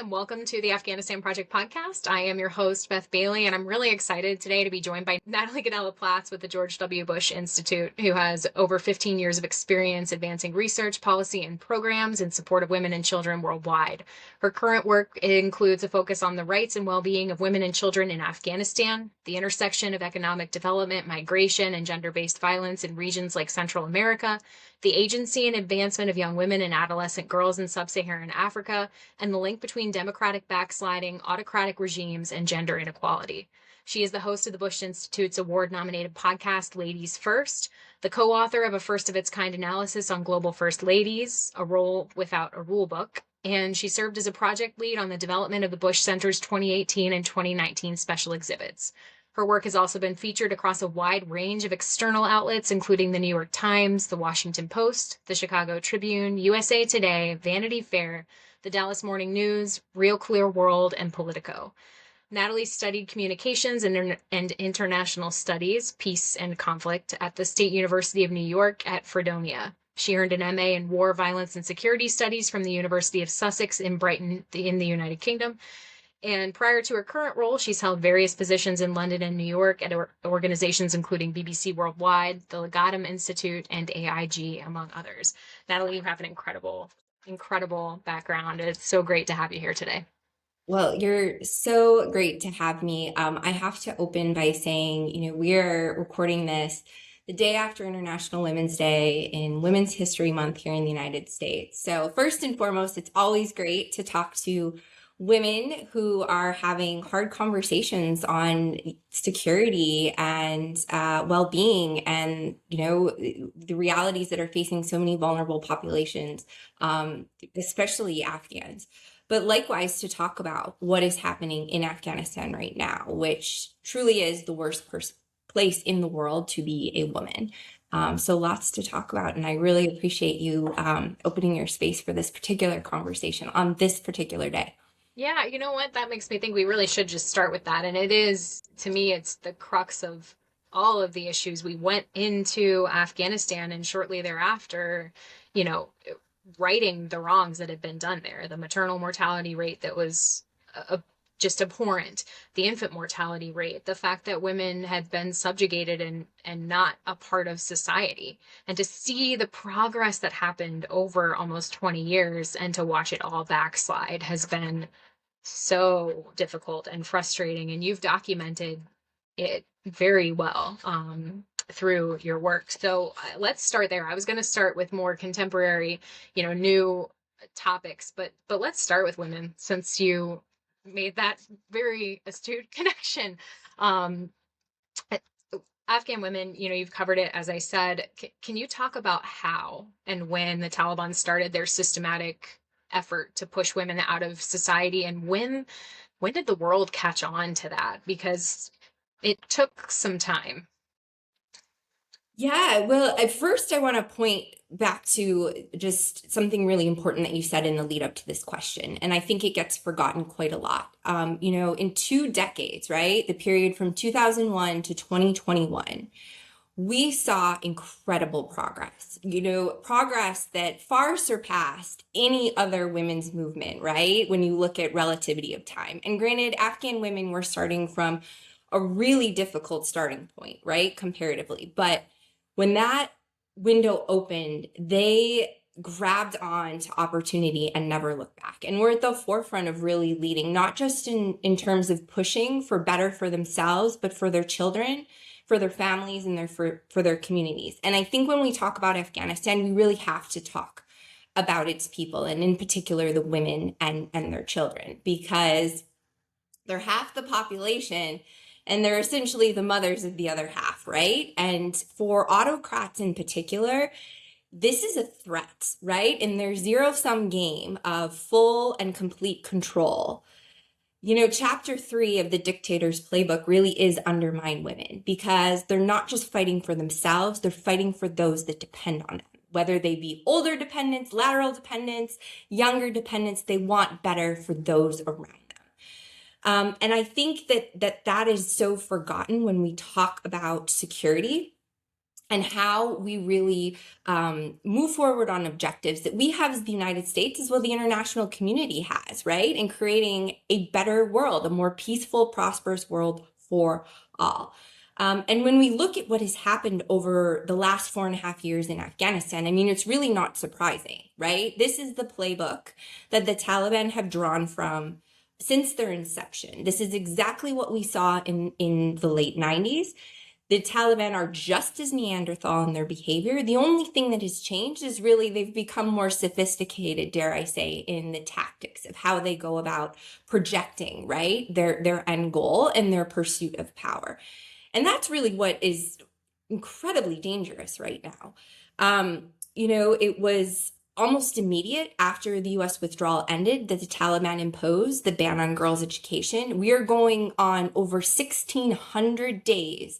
and welcome to the Afghanistan Project podcast. I am your host, Beth Bailey, and I'm really excited today to be joined by Natalie Gonnella-Platts with the George W. Bush Institute, who has over 15 years of experience advancing research, policy, and programs in support of women and children worldwide. Her current work includes a focus on the rights and well-being of women and children in Afghanistan, the intersection of economic development, migration, and gender-based violence in regions like Central America, the agency and advancement of young women and adolescent girls in sub-Saharan Africa, and the link between democratic backsliding, autocratic regimes, and gender inequality. She is the host of the Bush Institute's award-nominated podcast, Ladies First, the co-author of a first-of-its-kind analysis on global first ladies, A Role Without a Rule Book, and she served as a project lead on the development of the Bush Center's 2018 and 2019 special exhibits. Her work has also been featured across a wide range of external outlets, including the New York Times, the Washington Post, the Chicago Tribune, USA Today, Vanity Fair, the Dallas Morning News, Real Clear World, and Politico. Natalie studied communications and international studies, peace and conflict, at the State University of New York at Fredonia. She earned an MA in War, Violence, and Security Studies from the University of Sussex in Brighton in the United Kingdom. And prior to her current role, she's held various positions in London and New York at organizations including BBC Worldwide, the Legatum Institute, and AIG, among others. Natalie, you have an incredible background. It's so great to have you here today. Well, you're so great to have me. I have to open by saying, we are recording this the day after International Women's Day in Women's History Month here in the United States. So first and foremost, it's always great to talk to women who are having hard conversations on security and well-being and, the realities that are facing so many vulnerable populations, especially Afghans. But likewise, to talk about what is happening in Afghanistan right now, which truly is the worst place in the world to be a woman. So lots to talk about. And I really appreciate you opening your space for this particular conversation on this particular day. Yeah, you know what? That makes me think we really should just start with that. And it is, to me, it's the crux of all of the issues. We went into Afghanistan and shortly thereafter, righting the wrongs that had been done there. The maternal mortality rate that was just abhorrent, the infant mortality rate, the fact that women had been subjugated and not a part of society. And to see the progress that happened over almost 20 years and to watch it all backslide has been so difficult and frustrating. And you've documented it very well through your work. So let's start there. I was going to start with more contemporary, new topics, but let's start with women since you made that very astute connection. Afghan women, you've covered it, as I said. Can you talk about how and when the Taliban started their systematic effort to push women out of society, and when did the world catch on to that? Because it took some time. Yeah, well, at first I want to point back to just something really important that you said in the lead up to this question. And I think it gets forgotten quite a lot. In 2 decades, right? The period from 2001 to 2021, we saw incredible progress, progress that far surpassed any other women's movement, right? When you look at relativity of time. And granted, Afghan women were starting from a really difficult starting point, right? Comparatively. But when that window opened, they grabbed on to opportunity and never looked back. And we're at the forefront of really leading, not just in terms of pushing for better for themselves, but for their children, for their families, and for their communities. And I think when we talk about Afghanistan, we really have to talk about its people, and in particular, the women and their children, because they're half the population and they're essentially the mothers of the other half, right? And for autocrats in particular, this is a threat, right? In their zero-sum game of full and complete control. Chapter 3 of the Dictator's Playbook really is undermine women, because they're not just fighting for themselves, they're fighting for those that depend on them. Whether they be older dependents, lateral dependents, younger dependents, they want better for those around them. And I think that is so forgotten when we talk about security and how we really move forward on objectives that we have as the United States, as well the international community has, right? In creating a better world, a more peaceful, prosperous world for all. And when we look at what has happened over the last 4.5 years in Afghanistan, I mean, it's really not surprising, right? This is the playbook that the Taliban have drawn from since their inception. This is exactly what we saw in the late 90s. The Taliban are just as Neanderthal in their behavior. The only thing that has changed is really they've become more sophisticated, dare I say, in the tactics of how they go about projecting, right, their end goal and their pursuit of power. And that's really what is incredibly dangerous right now. It was almost immediate after the US withdrawal ended that the Taliban imposed the ban on girls' education. We are going on over 1,600 days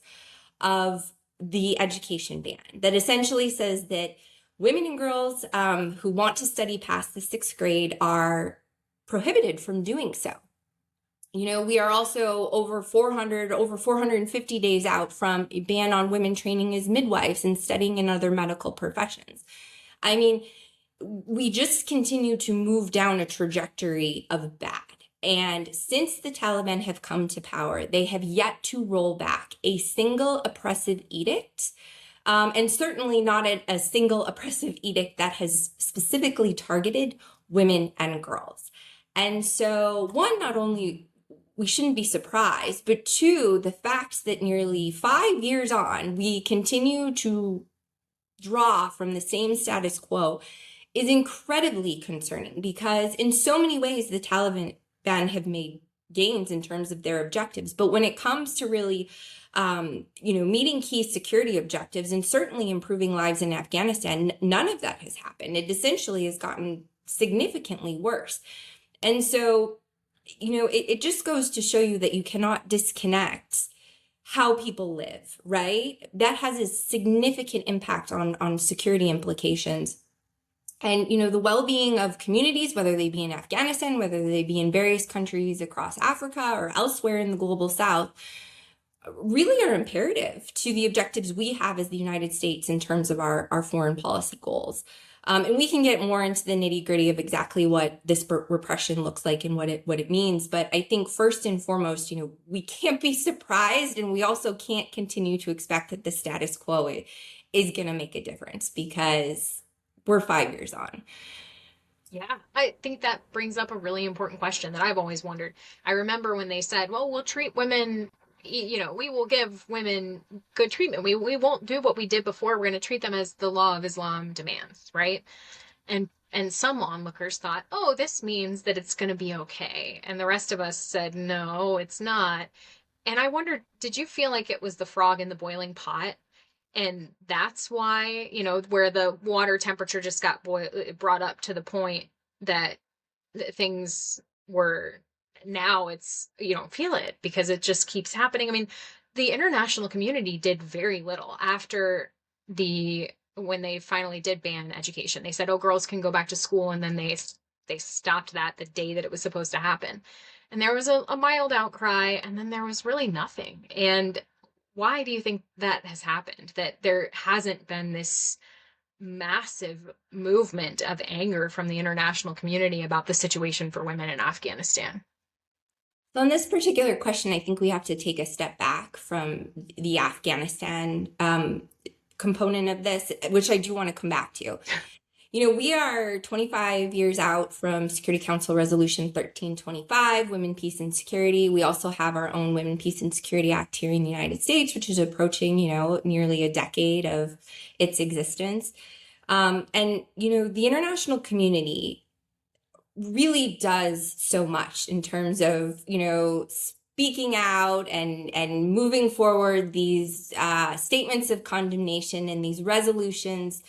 of the education ban that essentially says that women and girls who want to study past the 6th grade are prohibited from doing so. We are also over 450 days out from a ban on women training as midwives and studying in other medical professions. I mean, we just continue to move down a trajectory of bad. And since the Taliban have come to power, they have yet to roll back a single oppressive edict, and certainly not a single oppressive edict that has specifically targeted women and girls. And so, one, not only we shouldn't be surprised, but two, the fact that nearly 5 years on, we continue to draw from the same status quo is incredibly concerning, because in so many ways the Taliban have made gains in terms of their objectives. But when it comes to really, meeting key security objectives and certainly improving lives in Afghanistan, none of that has happened. It essentially has gotten significantly worse. And so, it just goes to show you that you cannot disconnect how people live, right? That has a significant impact on security implications. And, the well-being of communities, whether they be in Afghanistan, whether they be in various countries across Africa or elsewhere in the global South, really are imperative to the objectives we have as the United States in terms of our foreign policy goals. And we can get more into the nitty-gritty of exactly what this repression looks like and what it means. But I think first and foremost, we can't be surprised, and we also can't continue to expect that the status quo is going to make a difference, because we're 5 years on. Yeah, I think that brings up a really important question that I've always wondered. I remember when they said, well, we'll treat women, we will give women good treatment. We won't do what we did before. We're going to treat them as the law of Islam demands, right? And some onlookers thought, oh, this means that it's going to be okay. And the rest of us said, no, it's not. And I wondered, did you feel like it was the frog in the boiling pot? And that's why, where the water temperature just got brought up to the point that things were, now it's, you don't feel it because it just keeps happening. I mean, the international community did very little after when they finally did ban education. They said, oh, girls can go back to school. And then they stopped that the day that it was supposed to happen. And there was a mild outcry, and then there was really nothing. And why do you think that has happened? That there hasn't been this massive movement of anger from the international community about the situation for women in Afghanistan? So on this particular question, I think we have to take a step back from the Afghanistan component of this, which I do want to come back to. We are 25 years out from Security Council Resolution 1325, Women, Peace, and Security. We also have our own Women, Peace, and Security Act here in the United States, which is approaching, nearly a decade of its existence. And the international community really does so much in terms of, speaking out and moving forward these statements of condemnation and these resolutions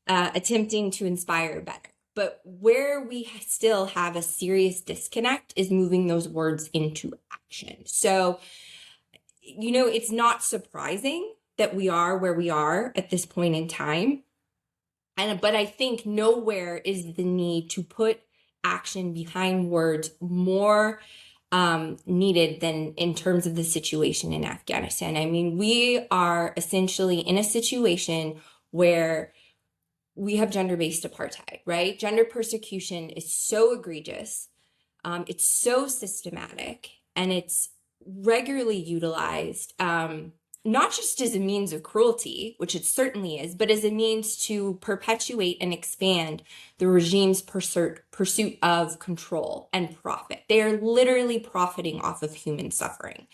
attempting to inspire better. But where we still have a serious disconnect is moving those words into action. So, it's not surprising that we are where we are at this point in time. But I think nowhere is the need to put action behind words more needed than in terms of the situation in Afghanistan. I mean, we are essentially in a situation where we have gender-based apartheid, right? Gender persecution is so egregious, it's so systematic, and it's regularly utilized, not just as a means of cruelty, which it certainly is, but as a means to perpetuate and expand the regime's pursuit of control and profit. They are literally profiting off of human suffering,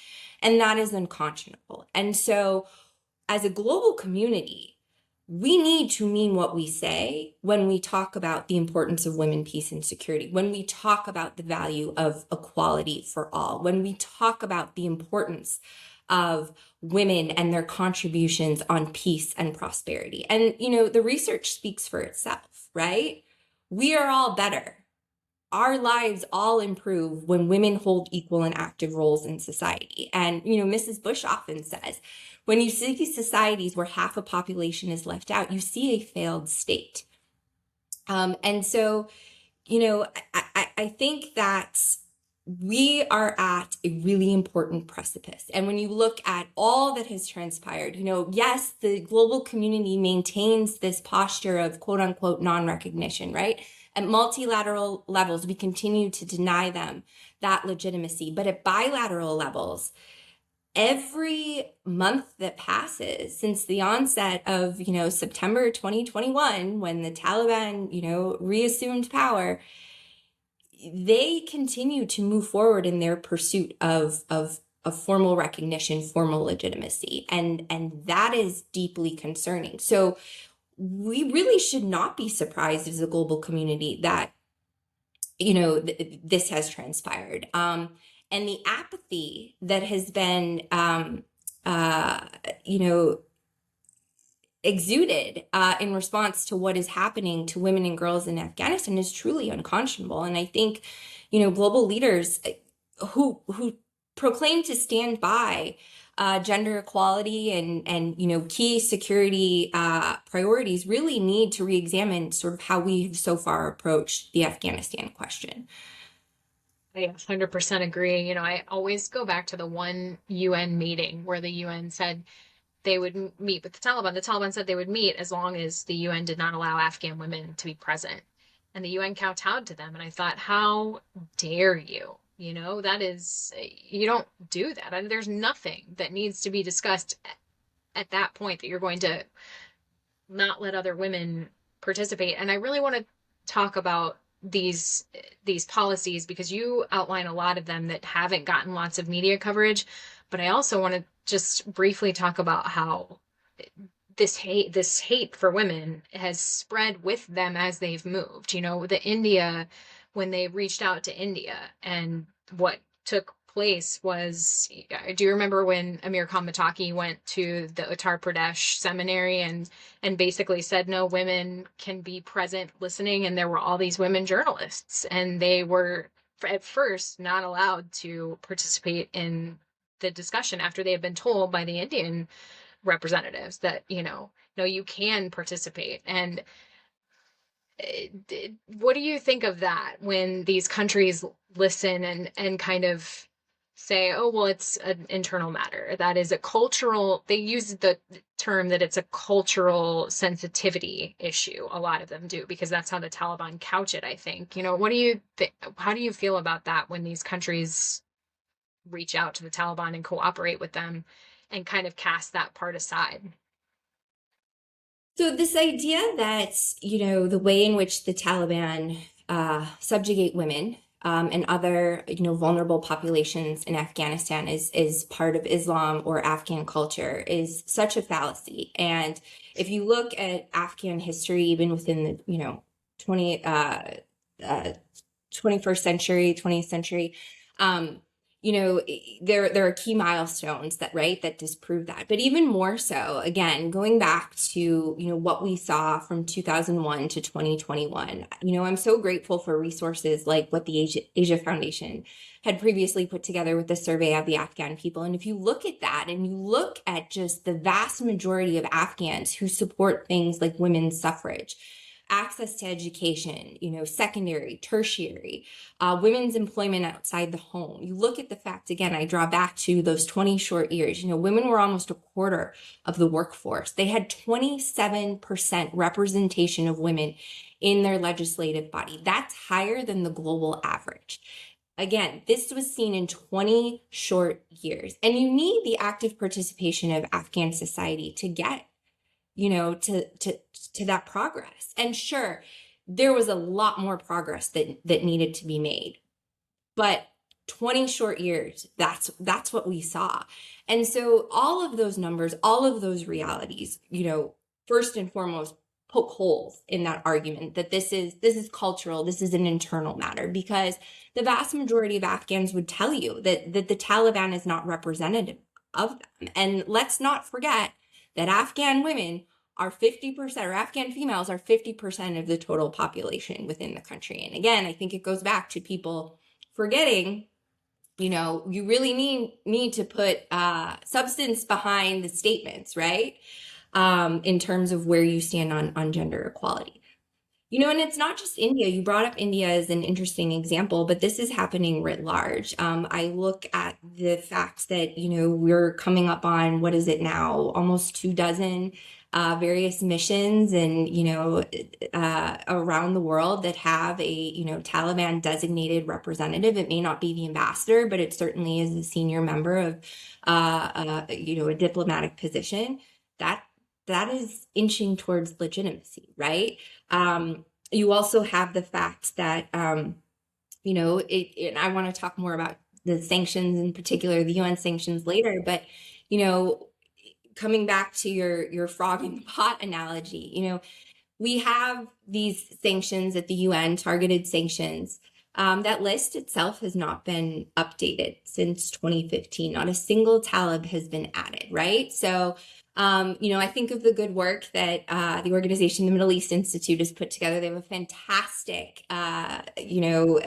and that is unconscionable. And so, as a global community, we need to mean what we say when we talk about the importance of women, peace, and security, when we talk about the value of equality for all, when we talk about the importance of women and their contributions on peace and prosperity. And, the research speaks for itself, right? We are all better. Our lives all improve when women hold equal and active roles in society. And, Mrs. Bush often says, when you see societies where half a population is left out, you see a failed state. And so, I think that we are at a really important precipice. And when you look at all that has transpired, yes, the global community maintains this posture of quote unquote non-recognition, right? At multilateral levels, we continue to deny them that legitimacy. But at bilateral levels, every month that passes since the onset of, September 2021, when the Taliban, reassumed power, they continue to move forward in their pursuit of formal recognition, formal legitimacy. And that is deeply concerning. So we really should not be surprised as a global community that, this has transpired. And the apathy that has been, exuded in response to what is happening to women and girls in Afghanistan is truly unconscionable. And I think, global leaders who proclaim to stand by gender equality and key security priorities really need to reexamine sort of how we've so far approached the Afghanistan question. I 100% agree. I always go back to the one UN meeting where the UN said they would meet with the Taliban. The Taliban said they would meet as long as the UN did not allow Afghan women to be present. And the UN kowtowed to them. And I thought, how dare you? That is, you don't do that. I mean, there's nothing that needs to be discussed at that point that you're going to not let other women participate. And I really want to talk about these policies because you outline a lot of them that haven't gotten lots of media coverage. But I also want to just briefly talk about how this hate for women has spread with them as they've moved. When they reached out to India, and what took place was, do you remember when Amir Khan Mataki went to the Uttar Pradesh seminary and basically said no women can be present listening, and there were all these women journalists, and they were at first not allowed to participate in the discussion after they had been told by the Indian representatives that, no, you can participate. And what do you think of that when these countries listen and kind of say, oh, well, it's an internal matter? That is a cultural, they use the term that it's a cultural sensitivity issue. A lot of them do, because that's how the Taliban couch it, I think. What do you think? How do you feel about that when these countries reach out to the Taliban and cooperate with them and kind of cast that part aside? So this idea that, the way in which the Taliban subjugate women and other, vulnerable populations in Afghanistan is part of Islam or Afghan culture is such a fallacy. And if you look at Afghan history, even within the, 21st century, 20th century, there are key milestones that disprove that. But even more so, again, going back to, what we saw from 2001 to 2021, I'm so grateful for resources like what the Asia Foundation had previously put together with the survey of the Afghan people. And if you look at that and you look at just the vast majority of Afghans who support things like women's suffrage, access to education, secondary, tertiary, women's employment outside the home. You look at the fact, again, I draw back to those 20 short years, women were almost a quarter of the workforce. They had 27% representation of women in their legislative body. That's higher than the global average. Again, this was seen in 20 short years. And you need the active participation of Afghan society to get, to that progress. And sure, there was a lot more progress that needed to be made. But 20 short years, that's what we saw. And so all of those numbers, all of those realities, first and foremost, poke holes in that argument that this is cultural, this is an internal matter, because the vast majority of Afghans would tell you that the Taliban is not representative of them. And let's not forget that Afghan women are 50%, or Afghan females are 50% of the total population within the country. And again, I think it goes back to people forgetting, you really need to put substance behind the statements, right? In terms of where you stand on gender equality. And it's not just India. You brought up India as an interesting example, but this is happening writ large. I look at the fact that, we're coming up on, what is it now, almost 24 various missions and, around the world that have a, Taliban designated representative. It may not be the ambassador, but it certainly is a senior member of, a diplomatic position. That is inching towards legitimacy, right? You also have the fact that, and I want to talk more about the sanctions, in particular, the UN sanctions later, but, coming back to your frog in the pot analogy, we have these sanctions at the UN, targeted sanctions. That list itself has not been updated since 2015. Not a single talib has been added, right? So, I think of the good work that the organization, the Middle East Institute, has put together. They have a fantastic, overview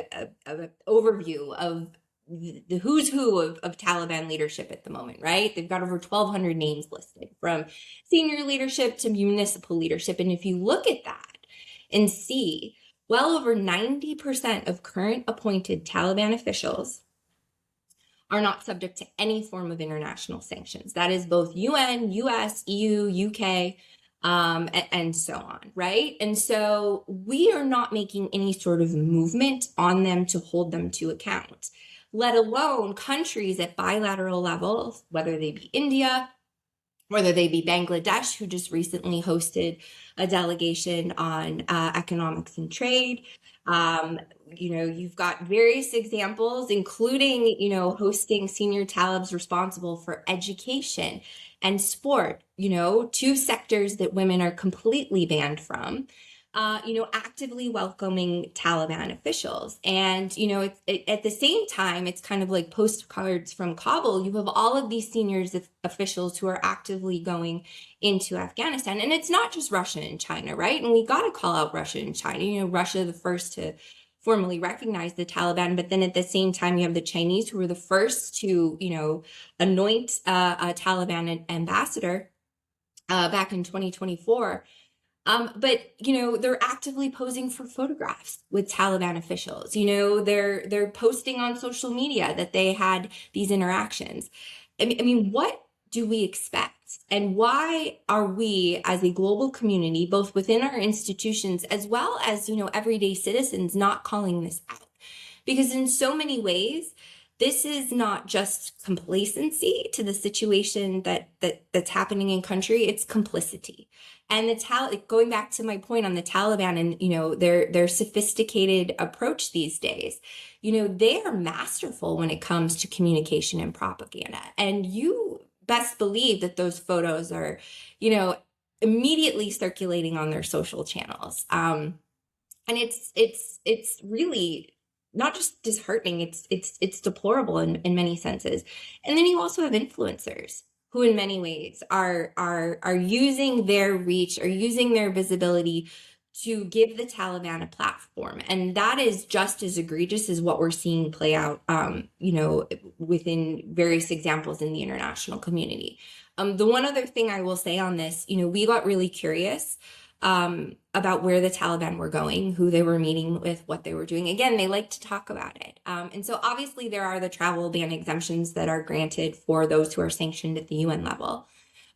of the who's who of Taliban leadership at the moment, right? They've got over 1,200 names listed, from senior leadership to municipal leadership. And if you look at that and see, well over 90% of current appointed Taliban officials are not subject to any form of international sanctions. That is both UN, US, EU, UK, and so on, right? And so we are not making any sort of movement on them to hold them to account, let alone countries at bilateral levels, whether they be India, whether they be Bangladesh, who just recently hosted a delegation on economics and trade. You've got various examples, including, hosting senior talibs responsible for education and sport, two sectors that women are completely banned from, actively welcoming Taliban officials. And, at the same time, it's kind of like postcards from Kabul. You have all of these senior officials who are actively going into Afghanistan. And it's not just Russia and China, right? And we got to call out Russia and China. Russia, the first to formally recognize the Taliban, but then at the same time, you have the Chinese, who were the first to, anoint a Taliban ambassador back in 2024. But they're actively posing for photographs with Taliban officials. They're posting on social media that they had these interactions. I mean, what do we expect? And why are we, as a global community, both within our institutions as well as, everyday citizens, not calling this out? Because in so many ways, this is not just complacency to the situation that's happening in country, it's complicity. And going back to my point on the Taliban and, their sophisticated approach these days, they are masterful when it comes to communication and propaganda. And you best believe that those photos are, immediately circulating on their social channels. And it's really not just disheartening, it's deplorable in many senses. And then you also have influencers who in many ways are using their reach, are using their visibility to give the Taliban a platform. And that is just as egregious as what we're seeing play out, within various examples in the international community. The one other thing I will say on this, we got really curious about where the Taliban were going, who they were meeting with, what they were doing. Again, they like to talk about it. And so obviously there are the travel ban exemptions that are granted for those who are sanctioned at the UN level.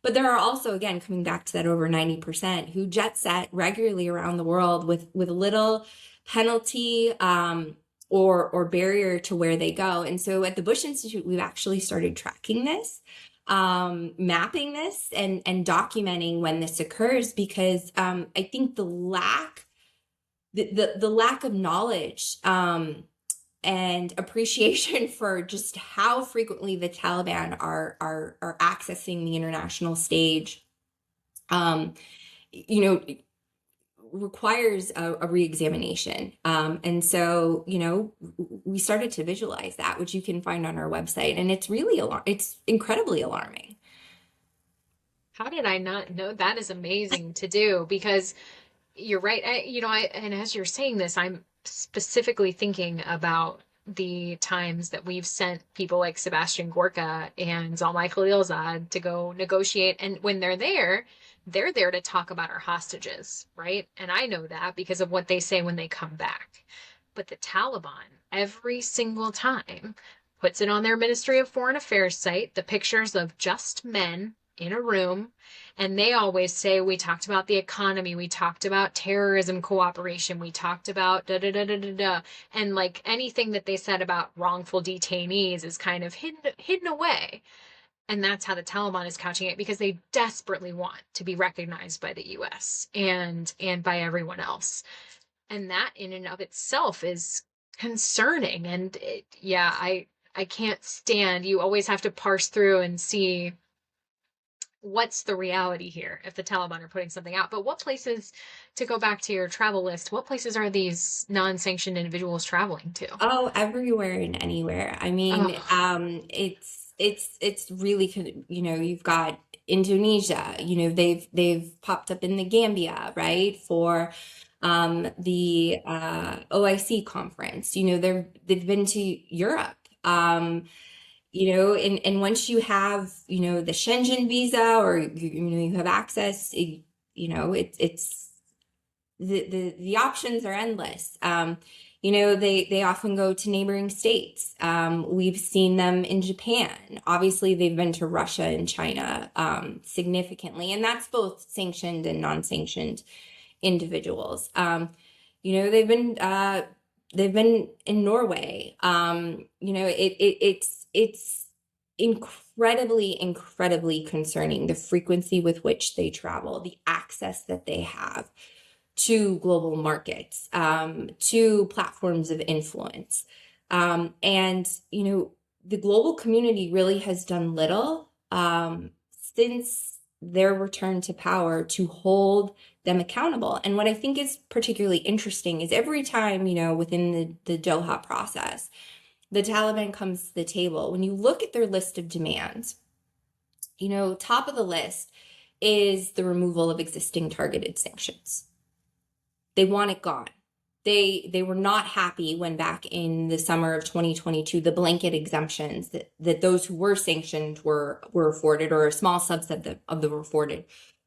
But there are also, again, coming back to that over 90% who jet set regularly around the world with little penalty or barrier to where they go. And so at the Bush Institute, we've actually started tracking this, mapping this and documenting when this occurs, because I think the lack of knowledge and appreciation for just how frequently the Taliban are accessing the international stage, requires a re-examination. And so, we started to visualize that, which you can find on our website. And it's really, it's incredibly alarming. How did I not know? That is amazing to do, because you're right. And as you're saying this, I'm specifically thinking about the times that we've sent people like Sebastian Gorka and Zalmay Khalilzad to go negotiate. And when they're there to talk about our hostages, right? And I know that because of what they say when they come back. But the Taliban, every single time, puts it on their Ministry of Foreign Affairs site, the pictures of just men in a room. And they always say, we talked about the economy, we talked about terrorism cooperation, we talked about da da da da da da. And like anything that they said about wrongful detainees is kind of hidden away. And that's how the Taliban is couching it, because they desperately want to be recognized by the US and by everyone else. And that in and of itself is concerning. And I can't stand, you always have to parse through and see what's the reality here if the Taliban are putting something out. But what places, to go back to your travel list, what places are these non-sanctioned individuals traveling to? Oh, everywhere and anywhere. I mean, Oh, it's really, you've got Indonesia, they've popped up in the Gambia, right? For the OIC conference, they've been to Europe. And once you have, the Schengen visa, or you have access, it's the options are endless. They often go to neighboring states. We've seen them in Japan. Obviously, they've been to Russia and China significantly, and that's both sanctioned and non-sanctioned individuals. They've been in Norway. It's incredibly concerning, the frequency with which they travel, the access that they have to global markets, to platforms of influence. And the global community really has done little since their return to power to hold them accountable. And what I think is particularly interesting is every time, within the Doha process, the Taliban comes to the table, when you look at their list of demands, top of the list is the removal of existing targeted sanctions. They want it gone. They were not happy when back in the summer of 2022, the blanket exemptions that those who were sanctioned were afforded, or a small subset of them were afforded,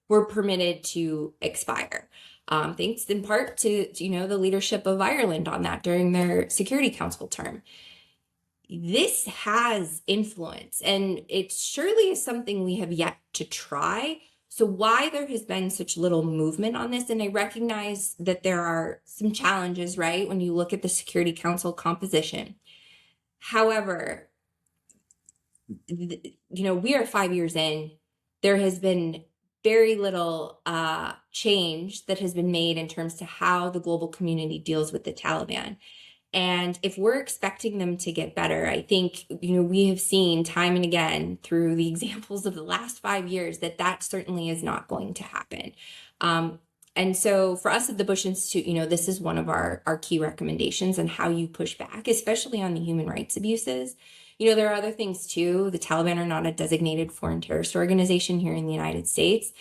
were permitted to expire. Thanks in part to the leadership of Ireland on that during their Security Council term. This has influence, and it surely is something we have yet to try. So why there has been such little movement on this, and I recognize that there are some challenges, right, when you look at the Security Council composition. However, we are 5 years in. There has been very little change that has been made in terms to how the global community deals with the Taliban. And if we're expecting them to get better, I think, we have seen time and again through the examples of the last 5 years that certainly is not going to happen. And so for us at the Bush Institute, this is one of our key recommendations on how you push back, especially on the human rights abuses. There are other things too. The Taliban are not a designated foreign terrorist organization here in the United States.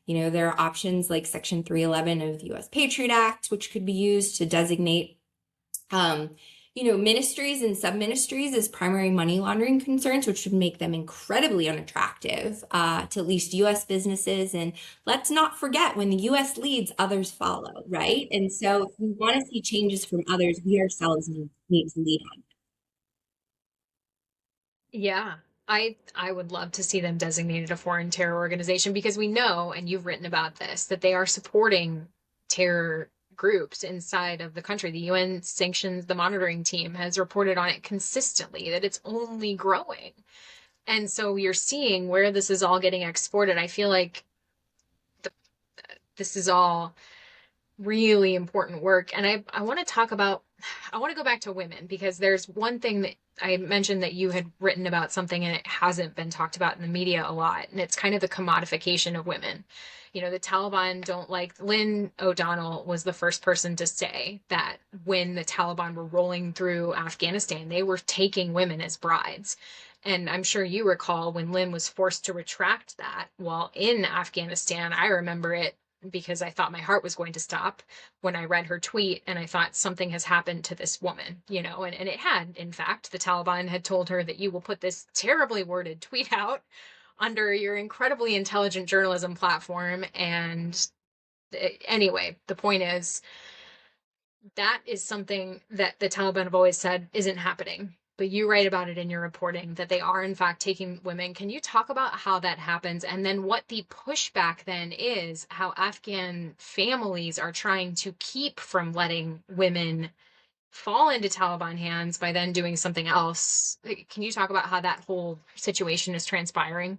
There are options like Section 311 of the U.S. Patriot Act, which could be used to designate ministries and sub-ministries as primary money laundering concerns, which would make them incredibly unattractive to at least U.S. businesses. And let's not forget, when the U.S. leads, others follow, right? And so if we want to see changes from others, we ourselves need to lead on. Yeah. I would love to see them designated a foreign terror organization because we know, and you've written about this, that they are supporting terror groups inside of the country. The UN sanctions, the monitoring team has reported on it consistently, that it's only growing. And so you're seeing where this is all getting exported. I feel like the, this is all really important work. And I want to talk about, I want to go back to women because there's one thing that I mentioned that you had written about something and it hasn't been talked about in the media a lot. And it's kind of the commodification of women. You know, the Taliban don't like, Lynn O'Donnell was the first person to say that when the Taliban were rolling through Afghanistan, they were taking women as brides. And I'm sure you recall when Lynn was forced to retract that while in Afghanistan. I remember it because I thought my heart was going to stop when I read her tweet and I thought something has happened to this woman, and it had, in fact. The Taliban had told her that you will put this terribly worded tweet out under your incredibly intelligent journalism platform. And anyway, the point is that is something that the Taliban have always said isn't happening. But you write about it in your reporting that they are, in fact, taking women. Can you talk about how that happens and then what the pushback then is, how Afghan families are trying to keep from letting women fall into Taliban hands by then doing something else? Can you talk about how that whole situation is transpiring?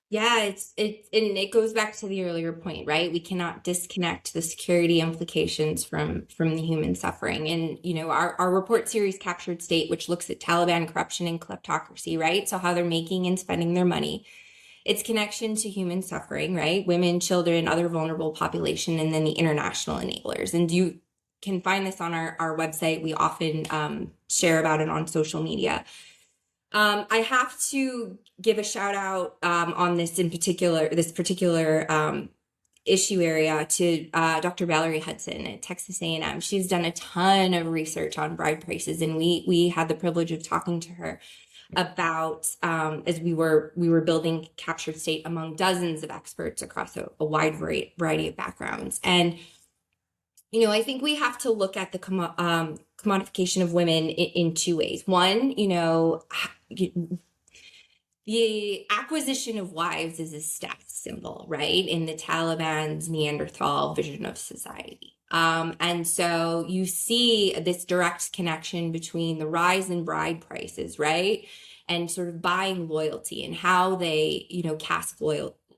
Yeah, and it goes back to the earlier point, right? We cannot disconnect the security implications from the human suffering. And our report series Captured State, which looks at Taliban corruption and kleptocracy, right? So how they're making and spending their money, its connection to human suffering, right? Women, children, other vulnerable population, and then the international enablers. And you can find this on our website. We often share about it on social media. I have to give a shout out on this particular issue area to Dr. Valerie Hudson at Texas A&M. She's done a ton of research on bride prices, and we had the privilege of talking to her about as we were building Captured State among dozens of experts across a wide variety of backgrounds. And I think we have to look at the commodification of women in two ways. One, the acquisition of wives is a status symbol, right? In the Taliban's Neanderthal vision of society. And so you see this direct connection between the rise in bride prices, right? And sort of buying loyalty and how they,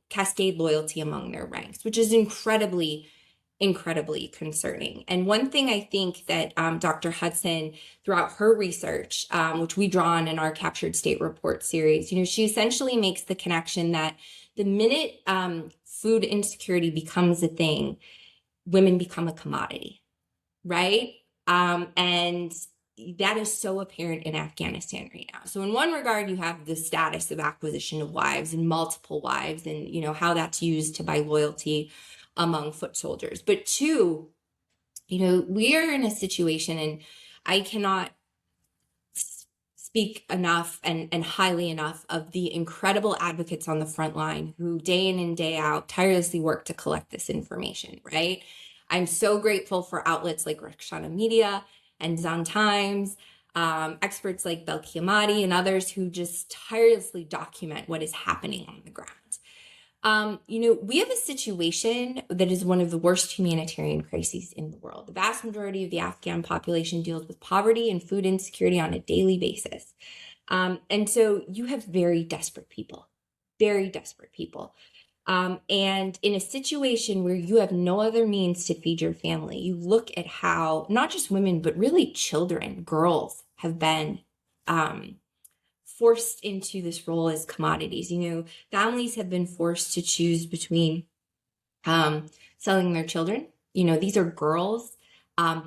cascade loyalty among their ranks, which is incredibly concerning. And one thing I think that Dr. Hudson, throughout her research, which we draw on in our Captured State report series, she essentially makes the connection that the minute food insecurity becomes a thing, women become a commodity, right? And that is so apparent in Afghanistan right now. So in one regard, you have the status of acquisition of wives and multiple wives and, how that's used to buy loyalty among foot soldiers. But two, we are in a situation, and I cannot speak enough and highly enough of the incredible advocates on the front line who day in and day out tirelessly work to collect this information, right? I'm so grateful for outlets like Rakshana Media and Zan Times, experts like Belki Ahmadi and others who just tirelessly document what is happening on the ground. We have a situation that is one of the worst humanitarian crises in the world. The vast majority of the Afghan population deals with poverty and food insecurity on a daily basis. And so you have very desperate people. And in a situation where you have no other means to feed your family, you look at how not just women, but really children, girls have been forced into this role as commodities. Families have been forced to choose between selling their children. These are girls,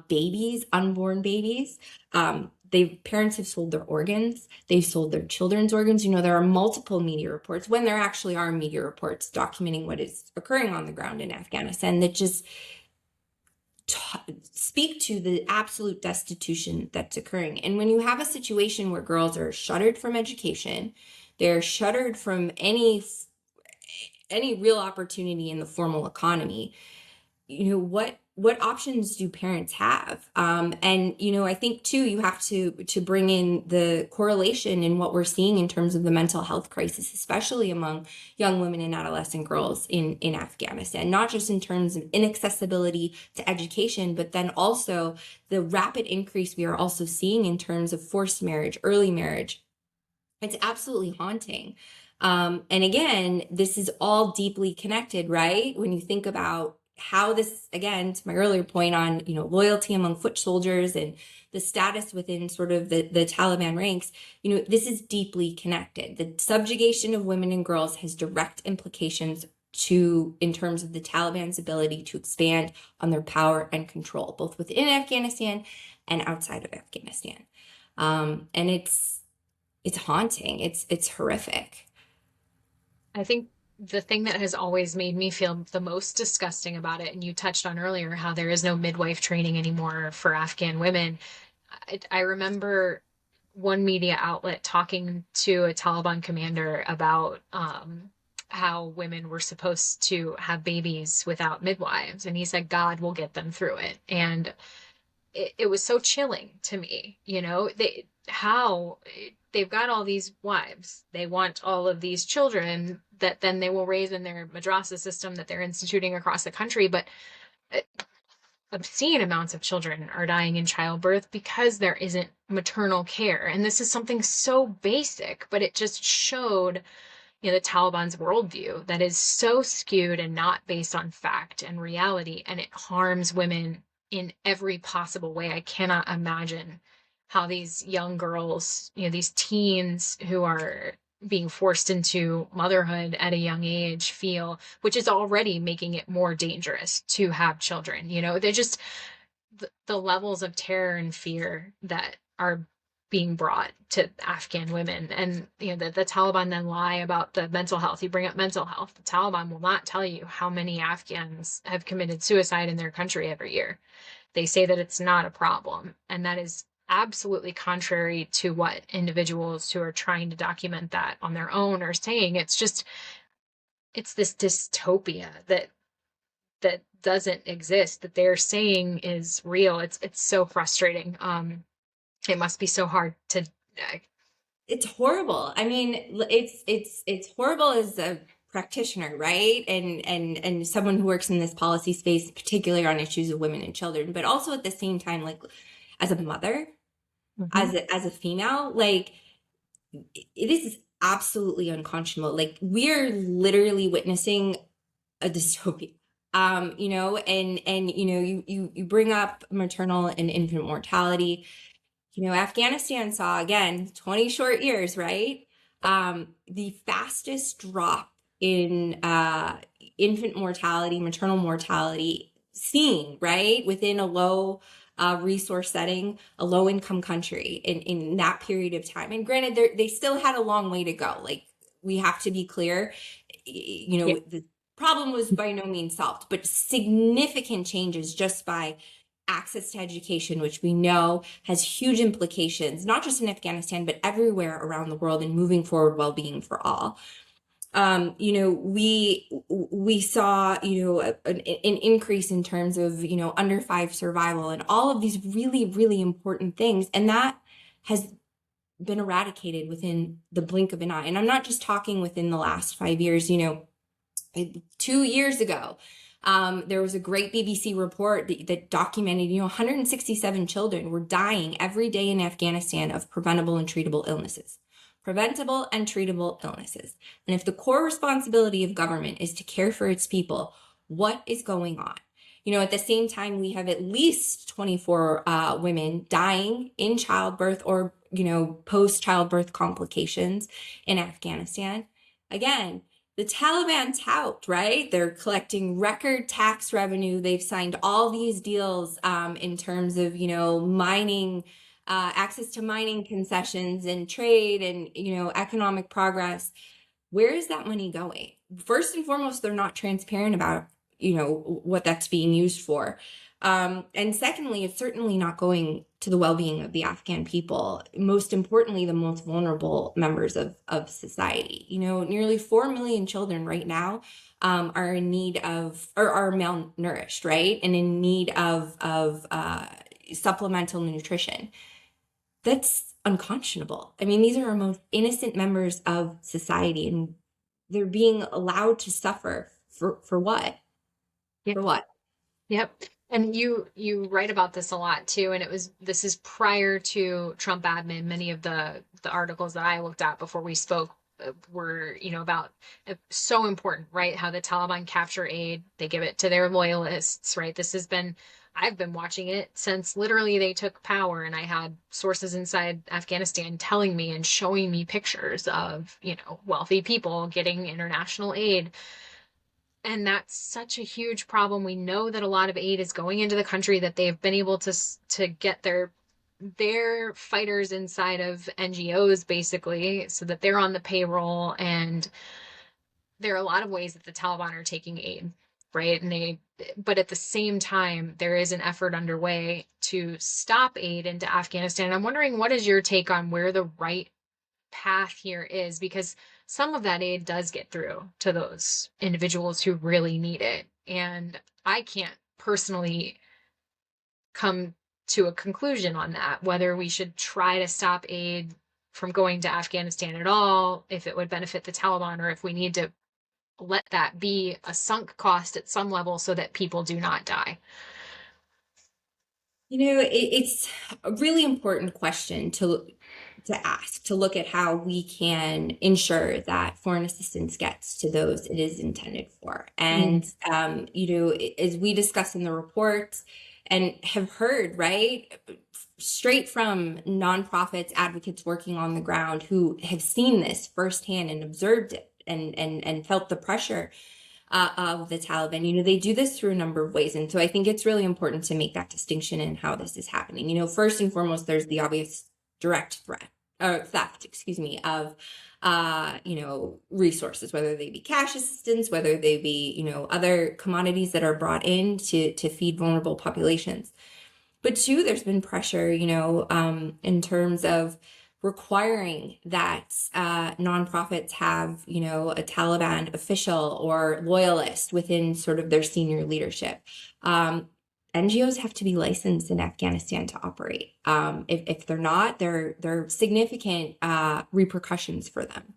babies, unborn babies. Parents have sold their organs. They've sold their children's organs. There are multiple media reports, when there actually are media reports documenting what is occurring on the ground in Afghanistan, that just speak to the absolute destitution that's occurring. And when you have a situation where girls are shuttered from education, they're shuttered from any real opportunity in the formal economy, what options do parents have? And I think too, you have to bring in the correlation in what we're seeing in terms of the mental health crisis, especially among young women and adolescent girls in Afghanistan, not just in terms of inaccessibility to education, but then also the rapid increase we are also seeing in terms of forced marriage, early marriage. It's absolutely haunting. And again, this is all deeply connected, right? When you think about how this, again, to my earlier point on, loyalty among foot soldiers and the status within sort of the Taliban ranks, this is deeply connected. The subjugation of women and girls has direct implications in terms of the Taliban's ability to expand on their power and control, both within Afghanistan and outside of Afghanistan. And it's haunting. It's horrific. I think the thing that has always made me feel the most disgusting about it, and you touched on earlier how there is no midwife training anymore for Afghan women. I remember one media outlet talking to a Taliban commander about how women were supposed to have babies without midwives. And he said, God will get them through it. And it was so chilling to me, they've got all these wives. They want all of these children that then they will raise in their madrasa system that they're instituting across the country. But obscene amounts of children are dying in childbirth because there isn't maternal care. And this is something so basic, but it just showed, the Taliban's worldview that is so skewed and not based on fact and reality. And it harms women in every possible way. I cannot imagine how these young girls, these teens who are being forced into motherhood at a young age feel, which is already making it more dangerous to have children. They're just the levels of terror and fear that are being brought to Afghan women. And the Taliban then lie about the mental health. You bring up mental health. The Taliban will not tell you how many Afghans have committed suicide in their country every year. They say that it's not a problem, and that is absolutely contrary to what individuals who are trying to document that on their own are saying. It's this dystopia that doesn't exist, that they're saying is real. It's so frustrating. It must be so hard to. It's horrible. I mean, it's horrible as a practitioner, right? And someone who works in this policy space, particularly on issues of women and children, but also at the same time, like as a mother, as a female, like it is absolutely unconscionable. Like we're literally witnessing a dystopia. And you bring up maternal and infant mortality. Afghanistan saw, again, 20 short years, right? The fastest drop in infant mortality, maternal mortality seen, right? Within a low resource setting, a low income country in that period of time. And granted, they still had a long way to go. Like, we have to be clear, the problem was by no means solved, but significant changes just by access to education, which we know has huge implications, not just in Afghanistan, but everywhere around the world, and moving forward well-being for all. We saw, an increase in terms of, under 5 survival and all of these really, really important things. And that has been eradicated within the blink of an eye. And I'm not just talking within the last 5 years, 2 years ago, there was a great BBC report that documented, 167 children were dying every day in Afghanistan of preventable and treatable illnesses. Preventable and treatable illnesses. And if the core responsibility of government is to care for its people, what is going on? At the same time, we have at least 24 women dying in childbirth or, post-childbirth complications in Afghanistan. Again, the Taliban tout, right? They're collecting record tax revenue. They've signed all these deals in terms of, mining, access to mining concessions and trade and, economic progress. Where is that money going? First and foremost, they're not transparent about, what that's being used for. And secondly, it's certainly not going to the well-being of the Afghan people, most importantly, the most vulnerable members of society. Nearly 4 million children right now are in need of, or are malnourished, right? And in need of supplemental nutrition. That's unconscionable. I mean, these are our most innocent members of society, and they're being allowed to suffer for what? Yep. For what? Yep. And you write about this a lot too. And this is prior to Trump admin. Many of the articles that I looked at before we spoke were, about so important, right? How the Taliban capture aid, they give it to their loyalists, right? I've been watching it since literally they took power, and I had sources inside Afghanistan telling me and showing me pictures of, wealthy people getting international aid. And that's such a huge problem. We know that a lot of aid is going into the country, that they've been able to get their fighters inside of NGOs basically, so that they're on the payroll. And there are a lot of ways that the Taliban are taking aid, right? But at the same time, there is an effort underway to stop aid into Afghanistan. I'm wondering, what is your take on where the right path here is? Because some of that aid does get through to those individuals who really need it. And I can't personally come to a conclusion on that, whether we should try to stop aid from going to Afghanistan at all, if it would benefit the Taliban, or if we need to let that be a sunk cost at some level so that people do not die. It's a really important question to ask, to look at how we can ensure that foreign assistance gets to those it is intended for. And, as we discuss in the report and have heard, right, straight from nonprofits, advocates working on the ground who have seen this firsthand and observed it and felt the pressure of the Taliban. They do this through a number of ways. And so I think it's really important to make that distinction in how this is happening. First and foremost, there's the obvious direct threat or theft, of, resources, whether they be cash assistance, whether they be, other commodities that are brought in to feed vulnerable populations. But two, there's been pressure, in terms of requiring that nonprofits have, a Taliban official or loyalist within sort of their senior leadership. NGOs have to be licensed in Afghanistan to operate. If they're not, there are significant repercussions for them.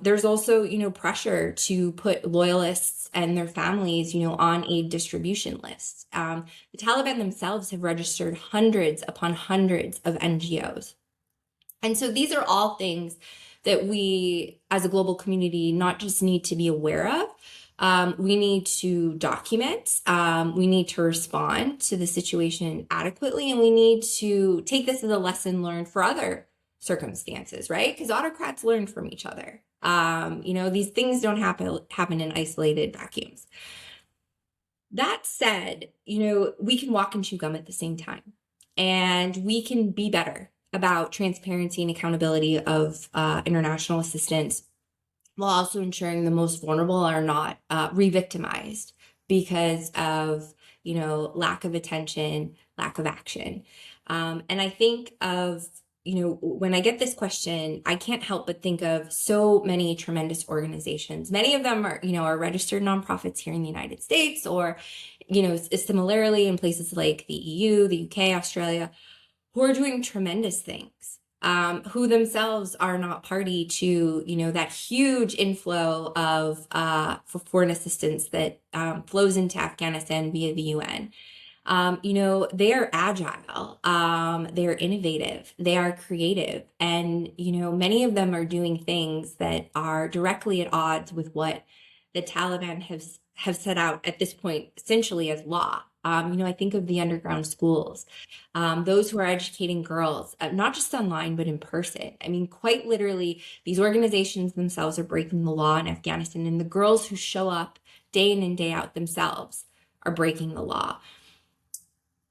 There's also, pressure to put loyalists and their families, on aid distribution lists. The Taliban themselves have registered hundreds upon hundreds of NGOs. And so these are all things that we as a global community not just need to be aware of, we need to document, we need to respond to the situation adequately, and we need to take this as a lesson learned for other circumstances, right? Because autocrats learn from each other. These things don't happen in isolated vacuums. That said, we can walk and chew gum at the same time, and we can be better about transparency and accountability of international assistance, while also ensuring the most vulnerable are not re-victimized because of, lack of attention, lack of action. And I think of, when I get this question, I can't help but think of so many tremendous organizations. Many of them are registered nonprofits here in the United States, or, similarly in places like the EU, the UK, Australia, who are doing tremendous things, who themselves are not party to, that huge inflow of foreign assistance that flows into Afghanistan via the UN. They are agile, they are innovative, they are creative, and, many of them are doing things that are directly at odds with what the Taliban have set out at this point, essentially as law. I think of the underground schools, those who are educating girls, not just online, but in person. I mean, quite literally, these organizations themselves are breaking the law in Afghanistan, and the girls who show up day in and day out themselves are breaking the law.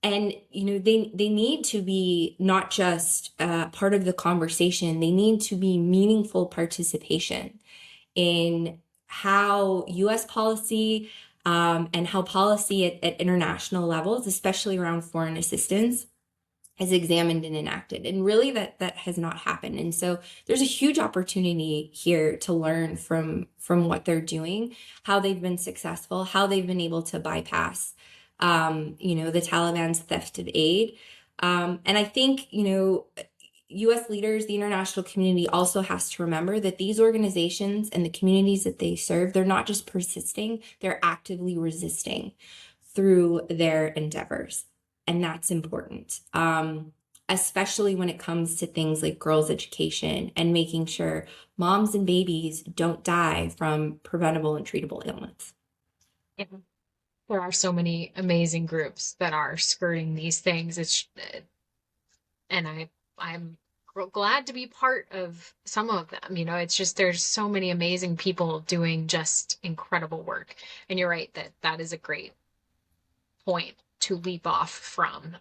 And, they need to be not just part of the conversation, they need to be meaningful participation in how U.S. policy, and how policy at international levels, especially around foreign assistance, is examined and enacted. And really that has not happened. And so there's a huge opportunity here to learn from what they're doing, how they've been successful, how they've been able to bypass, the Taliban's theft of aid. And I think, U.S. leaders, the international community also has to remember that these organizations and the communities that they serve, they're not just persisting, they're actively resisting through their endeavors. And that's important, especially when it comes to things like girls' education and making sure moms and babies don't die from preventable and treatable ailments. Yeah. There are so many amazing groups that are skirting these things. And I'm glad to be part of some of them. It's just there's so many amazing people doing just incredible work. And you're right that is a great point to leap off from,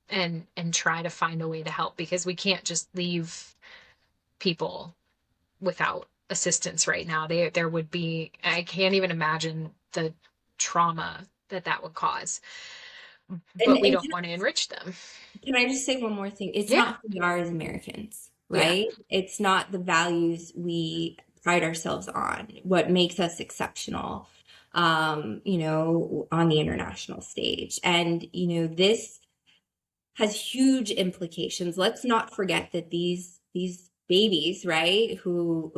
and try to find a way to help, because we can't just leave people without assistance right now. There would be, I can't even imagine the trauma that would cause, but we And don't want to enrich them. can I just say one more thing? It's Yeah. not who we are as Americans, Yeah. right? It's not the values we pride ourselves on, what makes us exceptional, on the international stage. And, this has huge implications. Let's not forget that these babies, right, who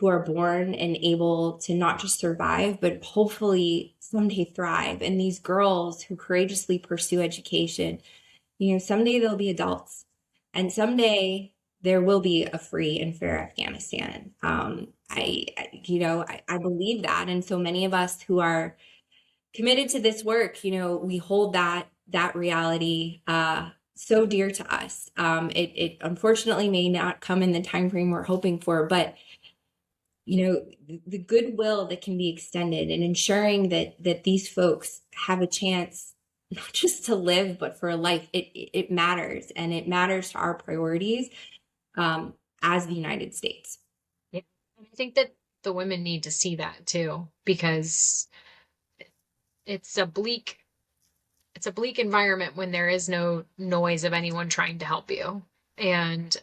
are born and able to not just survive, but hopefully someday thrive. And these girls who courageously pursue education, someday they'll be adults, and someday there will be a free and fair Afghanistan. I believe that. And so many of us who are committed to this work, we hold that reality so dear to us. It unfortunately may not come in the time frame we're hoping for, but the goodwill that can be extended and ensuring that these folks have a chance not just to live, but for a life, it matters, and it matters to our priorities as the United States. Yeah. And I think that the women need to see that too, because it's a bleak environment when there is no noise of anyone trying to help you. And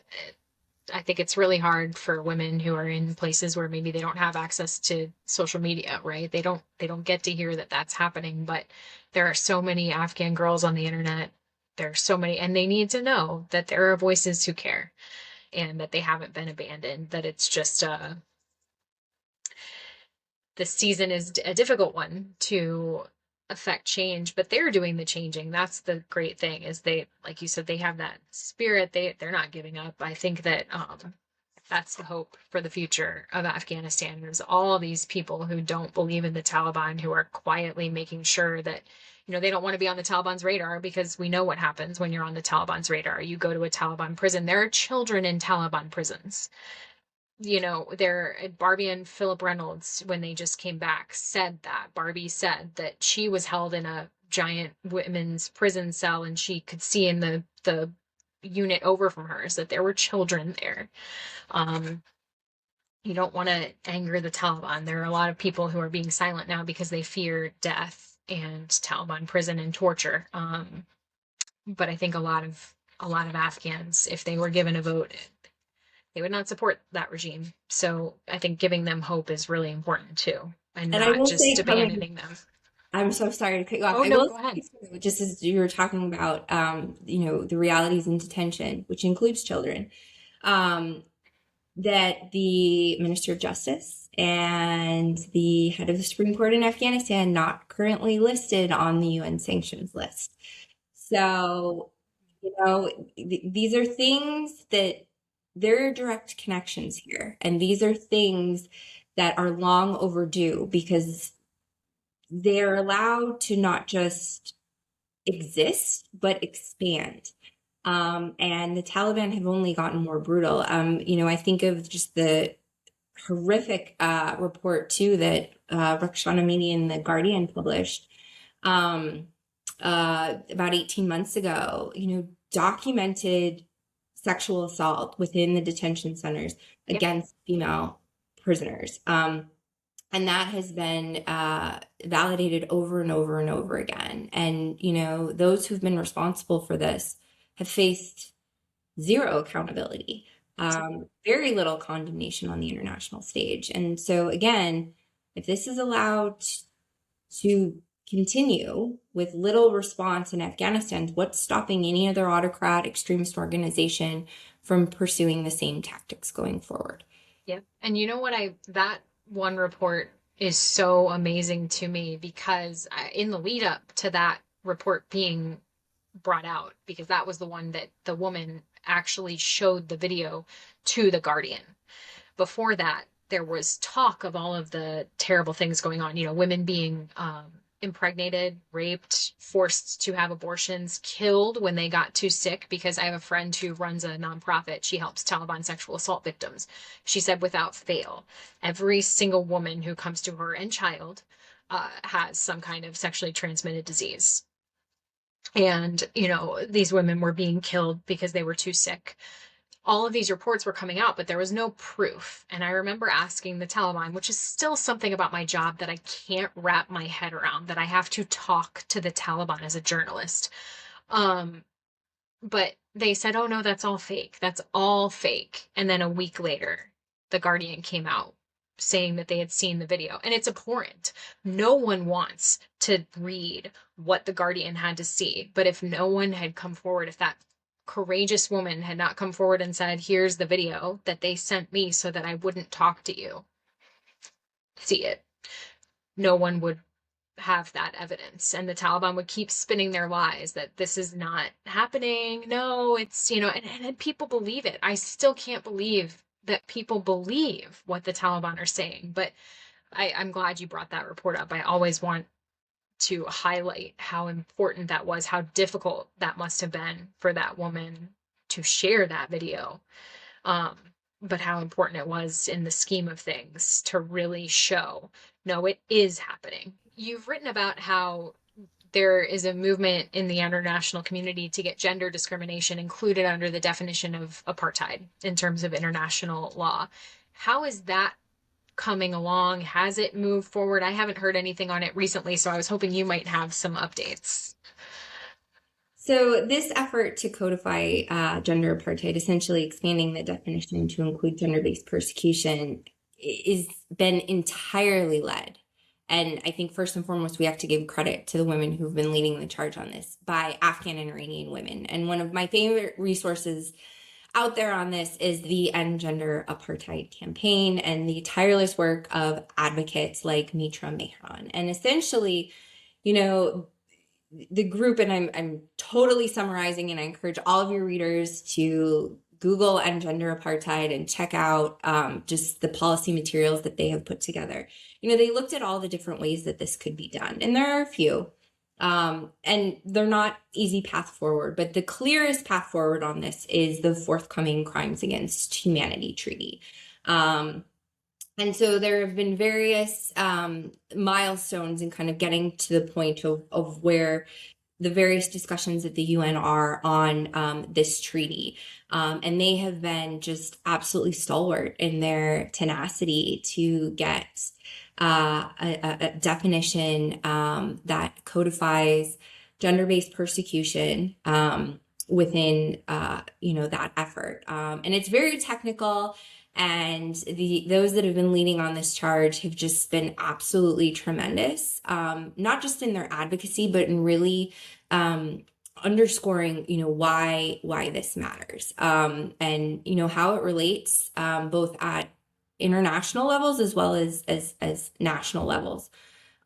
I think it's really hard for women who are in places where maybe they don't have access to social media, right? They don't get to hear that that's happening, but there are so many Afghan girls on the internet. There are so many, and they need to know that there are voices who care and that they haven't been abandoned, that it's just this season is a difficult one to affect change, but they're doing the changing. That's the great thing, is they, like you said, they have that spirit. They're not giving up. I think that that's the hope for the future of Afghanistan. There's all these people who don't believe in the Taliban, who are quietly making sure that, they don't want to be on the Taliban's radar, because we know what happens when you're on the Taliban's radar. You go to a Taliban prison. There are children in Taliban prisons. Barbie and Philip Reynolds, when they just came back, said that. Barbie said that she was held in a giant women's prison cell, and she could see in the unit over from hers that there were children there. You don't want to anger the Taliban. There are a lot of people who are being silent now because they fear death and Taliban prison and torture. But I think a lot of Afghans, if they were given a vote, they would not support that regime. So I think giving them hope is really important too, and not just abandoning them. I'm so sorry to cut you off. Oh, no, go ahead. Just as you were talking about, the realities in detention, which includes children, that the Minister of Justice and the head of the Supreme Court in Afghanistan not currently listed on the UN sanctions list. So, these are things that there are direct connections here. And these are things that are long overdue, because they're allowed to not just exist, but expand. And the Taliban have only gotten more brutal. I think of just the horrific report too that Rakshana Mini and The Guardian published about 18 months ago, documented sexual assault within the detention centers against female prisoners. And And that has been validated over and over and over again. And, those who've been responsible for this have faced zero accountability, very little condemnation on the international stage. And so, again, if this is allowed to continue with little response in Afghanistan, what's stopping any other autocrat extremist organization from pursuing the same tactics going forward? Yeah. And you know what, that one report is so amazing to me because in the lead up to that report being brought out, because that was the one that the woman actually showed the video to the Guardian. Before that, there was talk of all of the terrible things going on, women being impregnated, raped, forced to have abortions, killed when they got too sick. Because I have a friend who runs a nonprofit. She helps Taliban sexual assault victims. She said without fail, every single woman who comes to her and child has some kind of sexually transmitted disease. And, these women were being killed because they were too sick. All of these reports were coming out, but there was no proof. And I remember asking the Taliban, which is still something about my job that I can't wrap my head around, that I have to talk to the Taliban as a journalist. But they said, oh no, that's all fake. That's all fake. And then a week later, the Guardian came out saying that they had seen the video. And it's abhorrent. No one wants to read what the Guardian had to see. But if no one had come forward, if that courageous woman had not come forward and said, here's the video that they sent me so that I wouldn't talk to you, see it, no one would have that evidence. And the Taliban would keep spinning their lies that this is not happening. No, it's, and people believe it. I still can't believe that people believe what the Taliban are saying. But I'm glad you brought that report up. I always want to highlight how important that was, how difficult that must have been for that woman to share that video. But how important it was in the scheme of things to really show, no, it is happening. You've written about how there is a movement in the international community to get gender discrimination included under the definition of apartheid in terms of international law. How is that coming along? Has it moved forward? I haven't heard anything on it recently, so I was hoping you might have some updates. So this effort to codify gender apartheid, essentially expanding the definition to include gender-based persecution, is been entirely led. And I think first and foremost, we have to give credit to the women who've been leading the charge on this, by Afghan and Iranian women. And one of my favorite resources out there on this is the End Gender Apartheid campaign and the tireless work of advocates like Mitra Mehran. And essentially, the group, and I'm totally summarizing, and I encourage all of your readers to Google End Gender Apartheid and check out just the policy materials that they have put together. They looked at all the different ways that this could be done, and there are a few. And they're not easy path forward, but the clearest path forward on this is the forthcoming Crimes Against Humanity Treaty. And so there have been various milestones in kind of getting to the point of where the various discussions at the UN are on this treaty. And they have been just absolutely stalwart in their tenacity to get a definition that codifies gender-based persecution within that effort. And it's very technical, and those that have been leading on this charge have just been absolutely tremendous, not just in their advocacy, but in really underscoring why this matters, and how it relates both at international levels as well as national levels.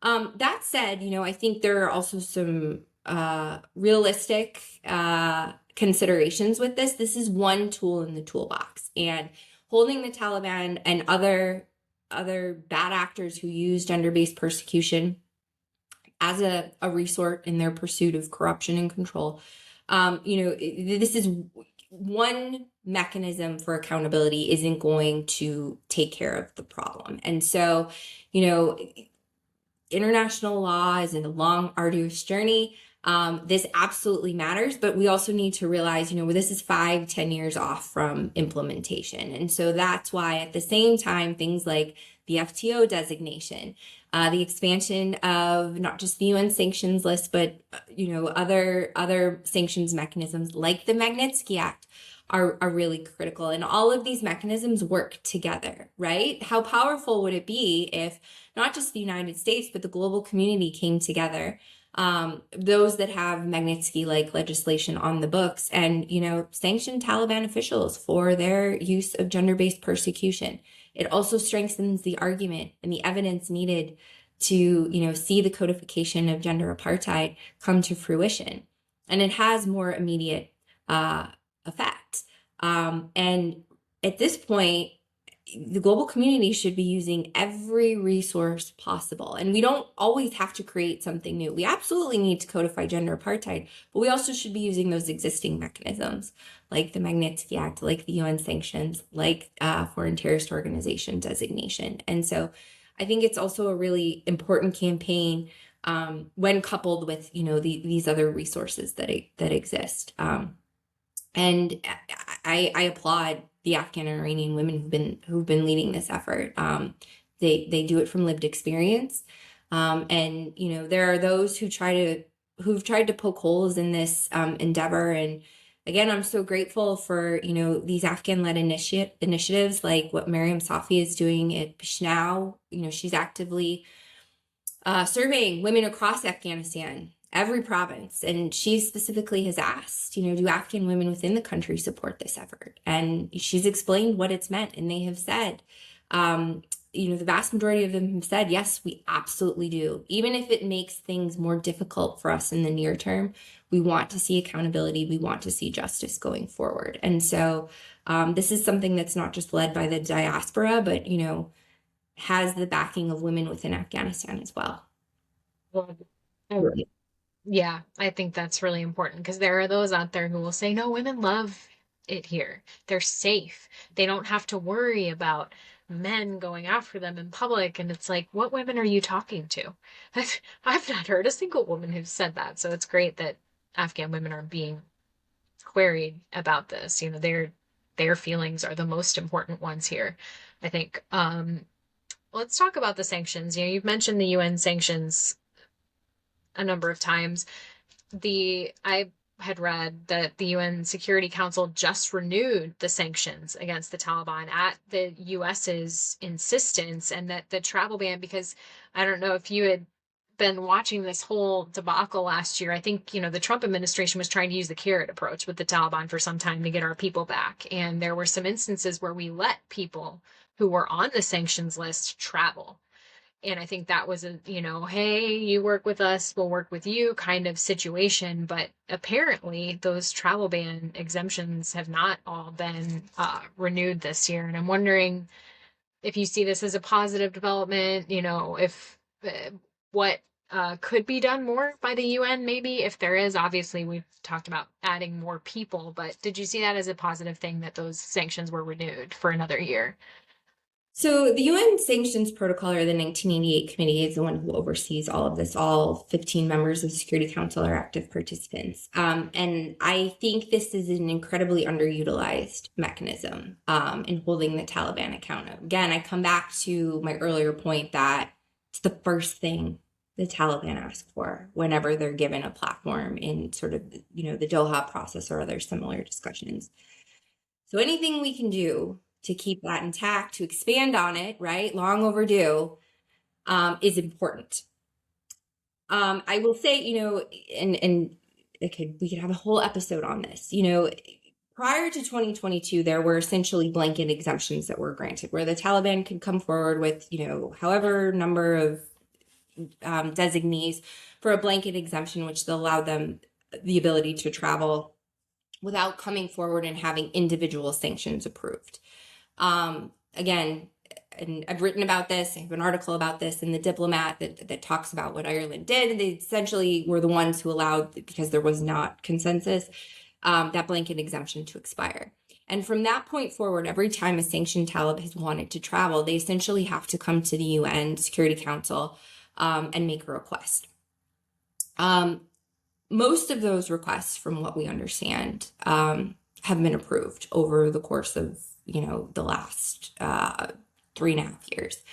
That said, I think there are also some realistic considerations with this. This is one tool in the toolbox, and holding the Taliban and other bad actors who use gender-based persecution as a resort in their pursuit of corruption and control. This is one mechanism for accountability isn't going to take care of the problem. And so, international law is a long, arduous journey. This absolutely matters, but we also need to realize, this is 5-10 years off from implementation. And so that's why at the same time, things like the FTO designation, the expansion of not just the UN sanctions list, but other sanctions mechanisms like the Magnitsky Act are really critical. And all of these mechanisms work together, right? How powerful would it be if not just the United States, but the global community came together, those that have Magnitsky-like legislation on the books, and, sanction Taliban officials for their use of gender-based persecution. It also strengthens the argument and the evidence needed to, see the codification of gender apartheid come to fruition. And it has more immediate effect. And at this point, the global community should be using every resource possible. And we don't always have to create something new. We absolutely need to codify gender apartheid, but we also should be using those existing mechanisms like the Magnitsky Act, like the UN sanctions, like foreign terrorist organization designation. And so I think it's also a really important campaign when coupled with, these other resources that exist. And I applaud the Afghan and Iranian women who've been leading this effort. They do it from lived experience, and there are those who've tried to poke holes in this endeavor. And again, I'm so grateful for these Afghan-led initiatives like what Mariam Safi is doing at Pishnau. She's actively surveying women across Afghanistan, every province. And she specifically has asked, do Afghan women within the country support this effort? And she's explained what it's meant. And they have said, the vast majority of them have said, yes, we absolutely do. Even if it makes things more difficult for us in the near term, we want to see accountability. We want to see justice going forward. And so this is something that's not just led by the diaspora, but, has the backing of women within Afghanistan as well. Well, yeah, I think that's really important because there are those out there who will say, no, women love it here. They're safe. They don't have to worry about men going after them in public. And it's like, what women are you talking to? I've not heard a single woman who's said that. So it's great that Afghan women are being queried about this. Their feelings are the most important ones here, I think. Let's talk about the sanctions. You've mentioned the UN sanctions a number of times. I had read that the UN Security Council just renewed the sanctions against the Taliban at the US's insistence, and that the travel ban, because I don't know if you had been watching this whole debacle last year. I think, the Trump administration was trying to use the carrot approach with the Taliban for some time to get our people back. And there were some instances where we let people who were on the sanctions list travel. And I think that was hey, you work with us, we'll work with you kind of situation. But apparently those travel ban exemptions have not all been renewed this year. And I'm wondering if you see this as a positive development, if what could be done more by the UN, maybe, if there is. Obviously, we've talked about adding more people, but did you see that as a positive thing that those sanctions were renewed for another year? So the UN Sanctions Protocol, or the 1988 committee, is the one who oversees all of this. All 15 members of the Security Council are active participants. And I think this is an incredibly underutilized mechanism in holding the Taliban accountable. Again, I come back to my earlier point that it's the first thing the Taliban ask for whenever they're given a platform in sort of, the Doha process or other similar discussions. So anything we can do to keep that intact, to expand on it, right? Long overdue, is important. I will say, and we could have a whole episode on this. Prior to 2022, there were essentially blanket exemptions that were granted, where the Taliban could come forward with, however number of designees for a blanket exemption, which allowed them the ability to travel without coming forward and having individual sanctions approved. Again, and I've written about this, I have an article about this in The Diplomat that talks about what Ireland did. They essentially were the ones who allowed, because there was not consensus, that blanket exemption to expire. And from that point forward, every time a sanctioned Talib has wanted to travel, they essentially have to come to the UN Security Council and make a request. Most of those requests, from what we understand, have been approved over the course of, the last 3.5 years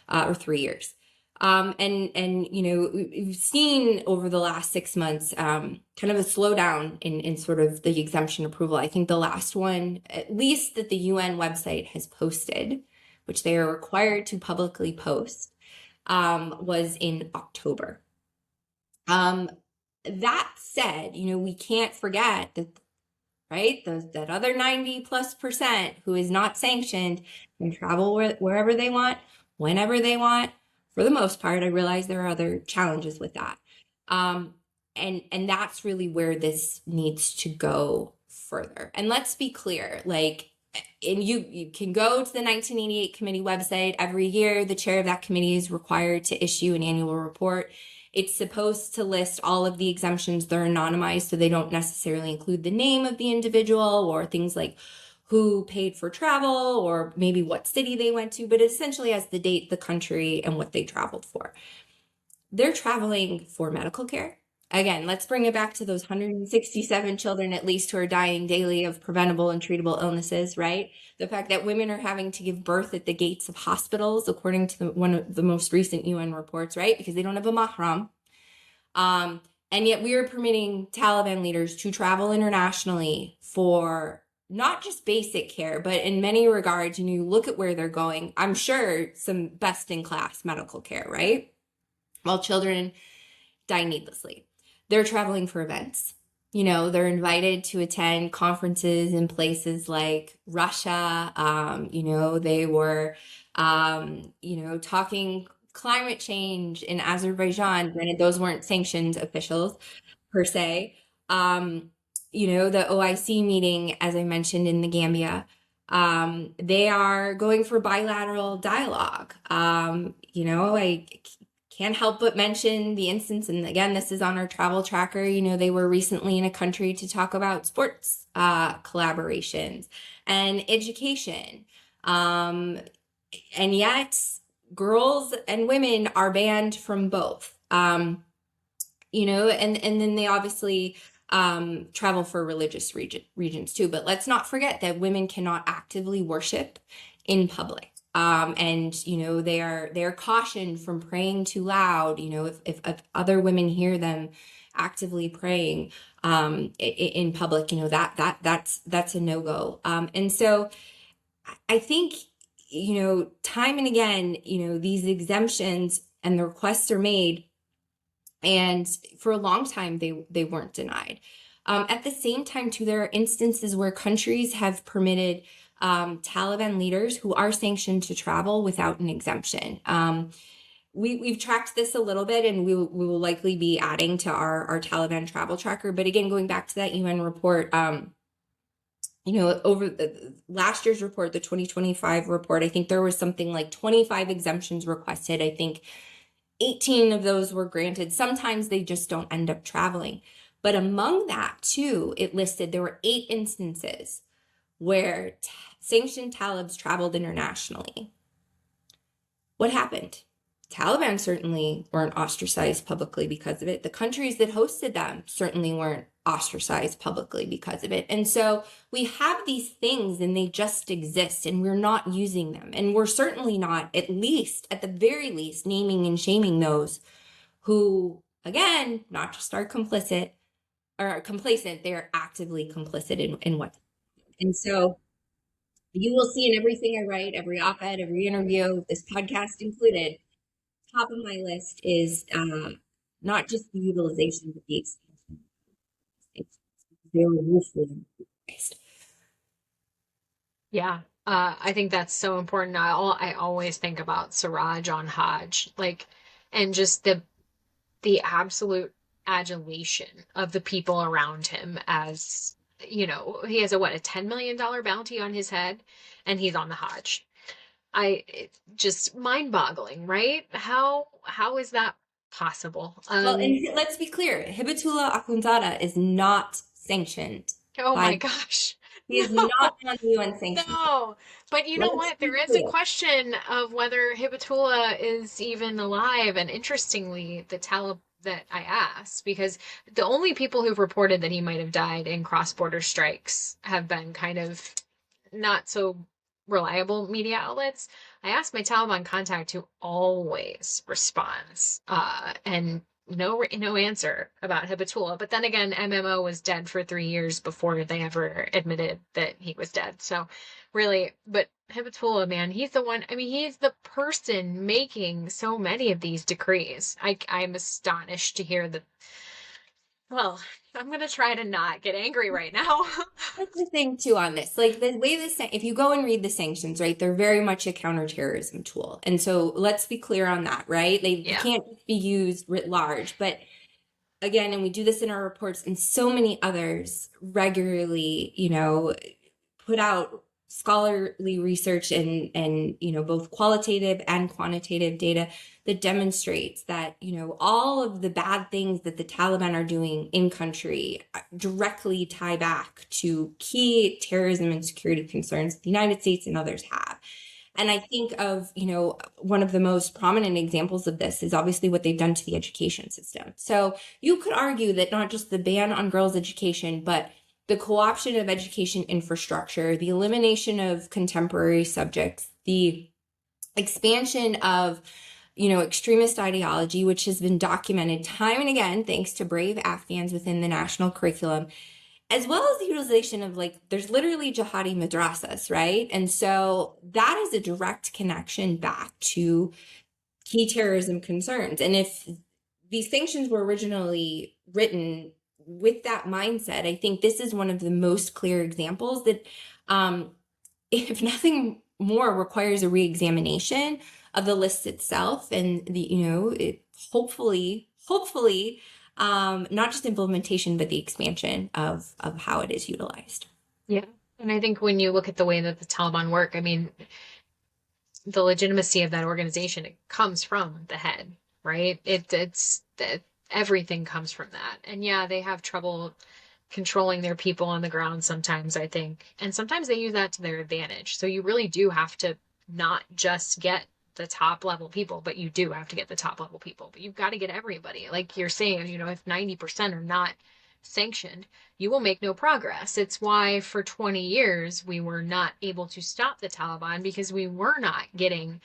or 3 years. And we've seen over the last 6 months kind of a slowdown in sort of the exemption approval. I think the last one, at least that the UN website has posted, which they are required to publicly post, was in October. That said, we can't forget that, right? That other 90+% who is not sanctioned can travel wherever they want, whenever they want. For the most part, I realize there are other challenges with that. And that's really where this needs to go further. And let's be clear, and you can go to the 1988 committee website. Every year, the chair of that committee is required to issue an annual report. It's supposed to list all of the exemptions. They're anonymized, so they don't necessarily include the name of the individual or things like who paid for travel or maybe what city they went to, but it essentially has the date, the country, and what they traveled for. They're traveling for medical care. Again, let's bring it back to those 167 children at least who are dying daily of preventable and treatable illnesses, right? The fact that women are having to give birth at the gates of hospitals, according to one of the most recent UN reports, right? Because they don't have a mahram. And yet we are permitting Taliban leaders to travel internationally for not just basic care, but in many regards, you look at where they're going, I'm sure some best-in-class medical care, right? While children die needlessly. They're traveling for events. They're invited to attend conferences in places like Russia. They were, talking climate change in Azerbaijan. Granted, those weren't sanctioned officials per se. The OIC meeting, as I mentioned, in the Gambia. They are going for bilateral dialogue. I can't help but mention the instance, and again, this is on our travel tracker, they were recently in a country to talk about sports collaborations and education. And yet, girls and women are banned from both. And then they obviously travel for religious regions too. But let's not forget that women cannot actively worship in public. And they are cautioned from praying too loud. If other women hear them actively praying in public, that's a no-go. And so I think time and again, these exemptions and the requests are made, and for a long time they weren't denied. At the same time, too, there are instances where countries have permitted Taliban leaders who are sanctioned to travel without an exemption. We've tracked this a little bit, and we will likely be adding to our Taliban travel tracker. But again, going back to that UN report, over the last year's report, the 2025 report, I think there was something like 25 exemptions requested. I think 18 of those were granted. Sometimes they just don't end up traveling. But among that, too, it listed there were 8 instances where sanctioned Talibs traveled internationally. What happened? Taliban certainly weren't ostracized publicly because of it. The countries that hosted them certainly weren't ostracized publicly because of it. And so we have these things and they just exist and we're not using them. And we're certainly not, at the very least, naming and shaming those who, again, not just are complicit or complacent, they're actively complicit in what. And so you will see in everything I write, every op-ed, every interview, this podcast included, top of my list is not just the utilization, but the expansion. It's very woefully based. Yeah, I think that's so important. I always think about Siraj on Hajj, and just the absolute adulation of the people around him as, he has a $10 million bounty on his head and he's on the Hajj. It's just mind-boggling, right? How is that possible? Well, and let's be clear, Hibatullah Akhundzada is not sanctioned. Oh my gosh. He is not on the UN sanctions. No, but you know what? There is a question of whether Hibatullah is even alive. And interestingly, the Taliban that I asked, because the only people who've reported that he might have died in cross-border strikes have been kind of not so reliable media outlets. I asked my Taliban contact who always responds, and no answer about Hibatullah. But then again, MMO was dead for 3 years before they ever admitted that he was dead. So really, but Hibatullah, man, he's the one. I mean, he's the person making so many of these decrees. I'm astonished to hear that. Well, I'm gonna try to not get angry right now. That's the thing too on this. Like the way if you go and read the sanctions, right, they're very much a counterterrorism tool. And so let's be clear on that, right? They Yeah. can't be used writ large. But again, and we do this in our reports and so many others regularly, put out scholarly research and both qualitative and quantitative data that demonstrates that all of the bad things that the Taliban are doing in country directly tie back to key terrorism and security concerns the United States and others have. And I think of, one of the most prominent examples of this is obviously what they've done to the education system. So you could argue that not just the ban on girls' education, but the co-option of education infrastructure, the elimination of contemporary subjects, the expansion of, extremist ideology, which has been documented time and again, thanks to brave Afghans within the national curriculum, as well as the utilization of there's literally jihadi madrasas, right? And so that is a direct connection back to key terrorism concerns. And if these sanctions were originally written with that mindset, I think this is one of the most clear examples that, if nothing more, requires a reexamination of the list itself and hopefully, not just implementation, but the expansion of how it is utilized. Yeah. And I think when you look at the way that the Taliban work, I mean, the legitimacy of that organization, it comes from the head, right? It's that everything comes from that. And yeah, they have trouble controlling their people on the ground sometimes, I think. And sometimes they use that to their advantage. So you really do have to not just get the top level people, but you do have to get the top level people. But you've got to get everybody. Like you're saying, if 90% are not sanctioned, you will make no progress. It's why for 20 years we were not able to stop the Taliban because we were not getting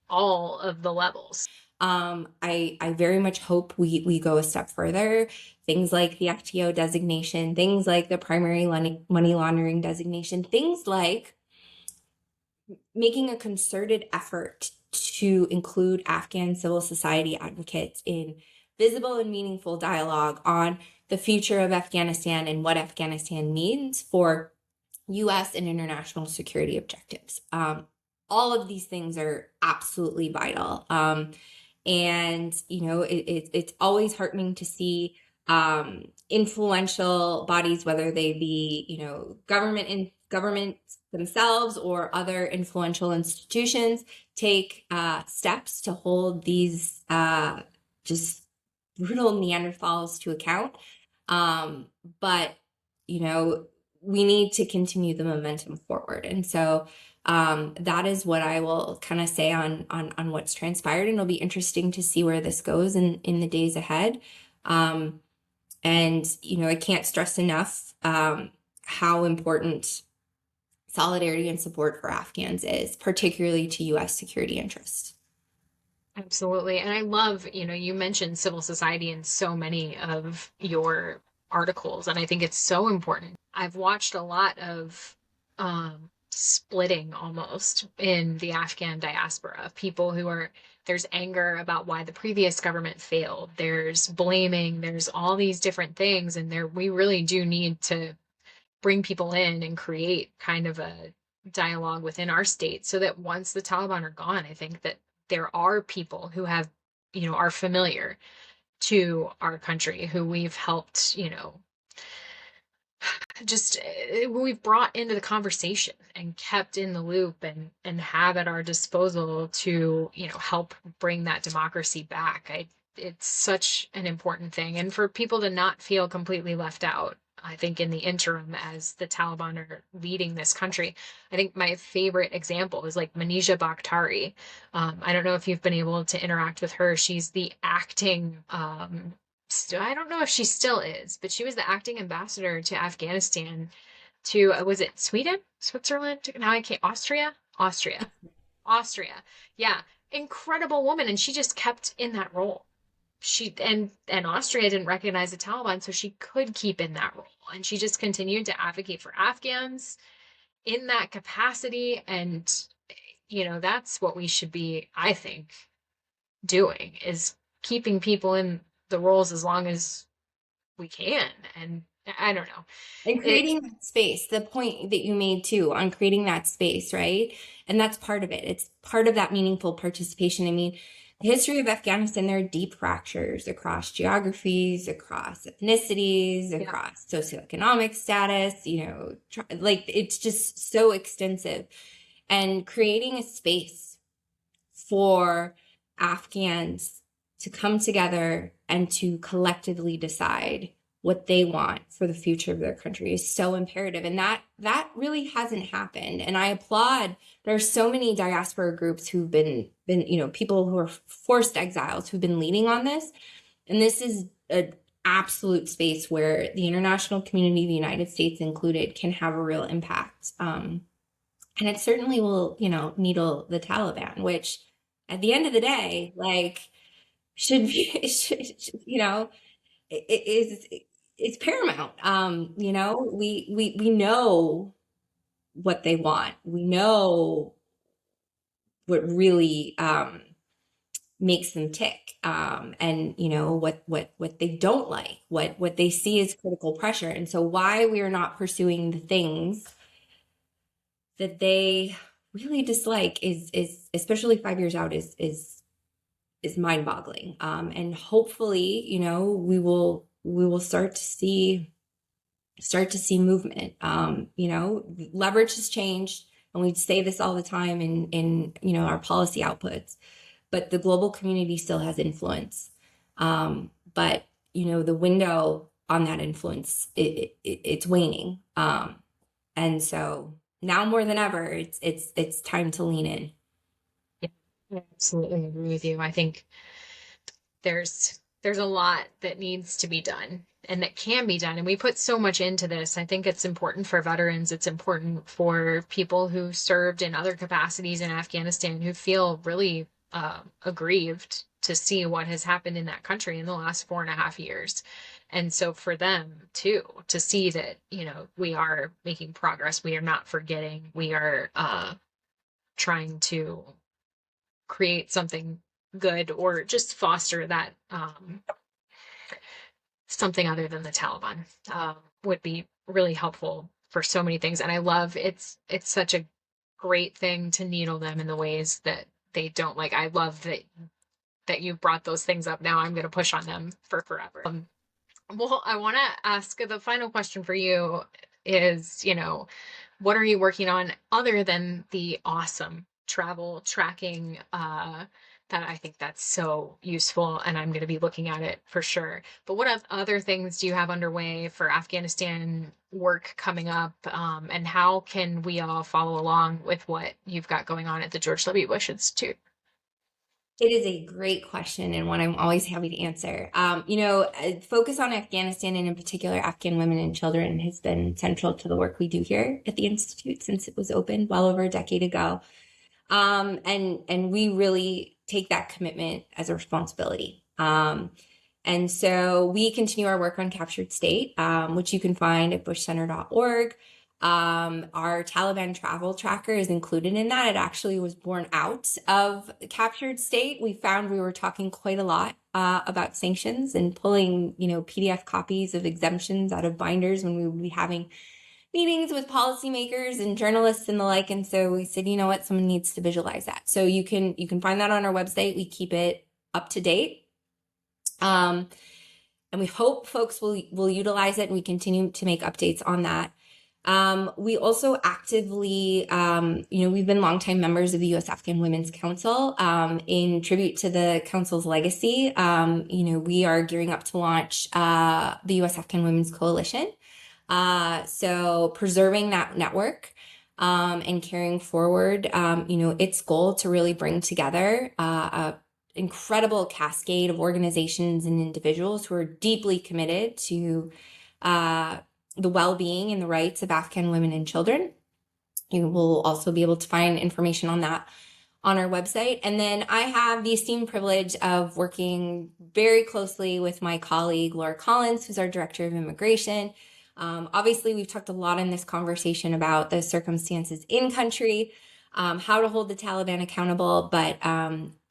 all of the levels. I very much hope we go a step further. Things like the FTO designation, things like the primary money laundering designation, things like making a concerted effort to include Afghan civil society advocates in visible and meaningful dialogue on the future of Afghanistan and what Afghanistan means for U.S. and international security objectives. All of these things are absolutely vital. And, it's always heartening to see influential bodies, whether they be, governments themselves or other influential institutions, take steps to hold these just brutal Neanderthals to account. But, we need to continue the momentum forward. And so that is what I will kind of say on what's transpired. And it'll be interesting to see where this goes in the days ahead. And, I can't stress enough how important solidarity and support for Afghans is, particularly to U.S. security interests. Absolutely. And I love, you mentioned civil society in so many of your articles, and I think it's so important. I've watched a lot of splitting almost in the Afghan diaspora of people who are, there's anger about why the previous government failed. There's blaming, there's all these different things. And we really do need to bring people in and create kind of a dialogue within our state so that once the Taliban are gone, I think that there are people who have, are familiar to our country who we've helped, just we've brought into the conversation and kept in the loop and have at our disposal to help bring that democracy back. It's such an important thing, and for people to not feel completely left out. I think in the interim, as the Taliban are leading this country, I think my favorite example is like Manija Bakhtari. I don't know if you've been able to interact with her. She's the acting I don't know if she still is, but she was the acting ambassador to Afghanistan to, was it Sweden? Switzerland? Now I can't, Austria? Austria. Austria. Yeah. Incredible woman. And she just kept in that role. And Austria didn't recognize the Taliban, so she could keep in that role. And she just continued to advocate for Afghans in that capacity. And, that's what we should be, I think, doing, is keeping people in the roles as long as we can. And I don't know. And It, creating that space, the point that you made too on creating that space, right? And that's part of it. It's part of that meaningful participation. I mean, the history of Afghanistan, there are deep fractures across geographies, across ethnicities, yeah, across socioeconomic status, like it's just so extensive. And creating a space for Afghans to come together and to collectively decide what they want for the future of their country is so imperative. And that really hasn't happened. And I applaud, there are so many diaspora groups who've been, people who are forced exiles who've been leading on this. And this is an absolute space where the international community, the United States included, can have a real impact. And it certainly will, needle the Taliban, which at the end of the day, like, should be, it is, it's paramount. We know what they want. We know what really makes them tick, and what they don't like, what they see as critical pressure. And so why we are not pursuing the things that they really dislike is especially 5 years out is mind-boggling. And hopefully, we will start to see movement. Leverage has changed, and we say this all the time in our policy outputs, but the global community still has influence. But the window on that influence, it's waning. And so now more than ever, it's time to lean in. yeah, I absolutely agree with you. I think there's a lot that needs to be done and that can be done. And we put so much into this. I think it's important for veterans. It's important for people who served in other capacities in Afghanistan who feel really aggrieved to see what has happened in that country in the last 4.5 years. And so for them too, to see that, we are making progress, we are not forgetting, we are trying to create something good or just foster that something other than the Taliban would be really helpful for so many things. And I love it's such a great thing to needle them in the ways that they don't like. I love that you brought those things up. Now I'm going to push on them for forever. Well, I want to ask the final question for you is, what are you working on other than the awesome travel tracking that I think that's so useful, and I'm going to be looking at it for sure. But what other things do you have underway for Afghanistan work coming up, and how can we all follow along with what you've got going on at the George W. Bush Institute? It is a great question and one I'm always happy to answer. Focus on Afghanistan and in particular Afghan women and children has been central to the work we do here at the Institute since it was opened well over a decade ago. And we really take that commitment as a responsibility. And so we continue our work on captured state, which you can find at bushcenter.org. Our Taliban travel tracker is included in that. It actually was born out of captured state. We found we were talking quite a lot about sanctions and pulling, PDF copies of exemptions out of binders when we would be having meetings with policymakers and journalists and the like. And so we said, you know what, someone needs to visualize that. So you can find that on our website. We keep it up to date. And we hope folks will utilize it, and we continue to make updates on that. We also actively, we've been longtime members of the U.S. Afghan Women's Council. In tribute to the council's legacy, we are gearing up to launch the U.S. Afghan Women's Coalition. So preserving that network and carrying forward, its goal to really bring together a incredible cascade of organizations and individuals who are deeply committed to the well-being and the rights of Afghan women and children. You will also be able to find information on that on our website. And then I have the esteemed privilege of working very closely with my colleague, Laura Collins, who's our Director of Immigration. Obviously, we've talked a lot in this conversation about the circumstances in country, how to hold the Taliban accountable, but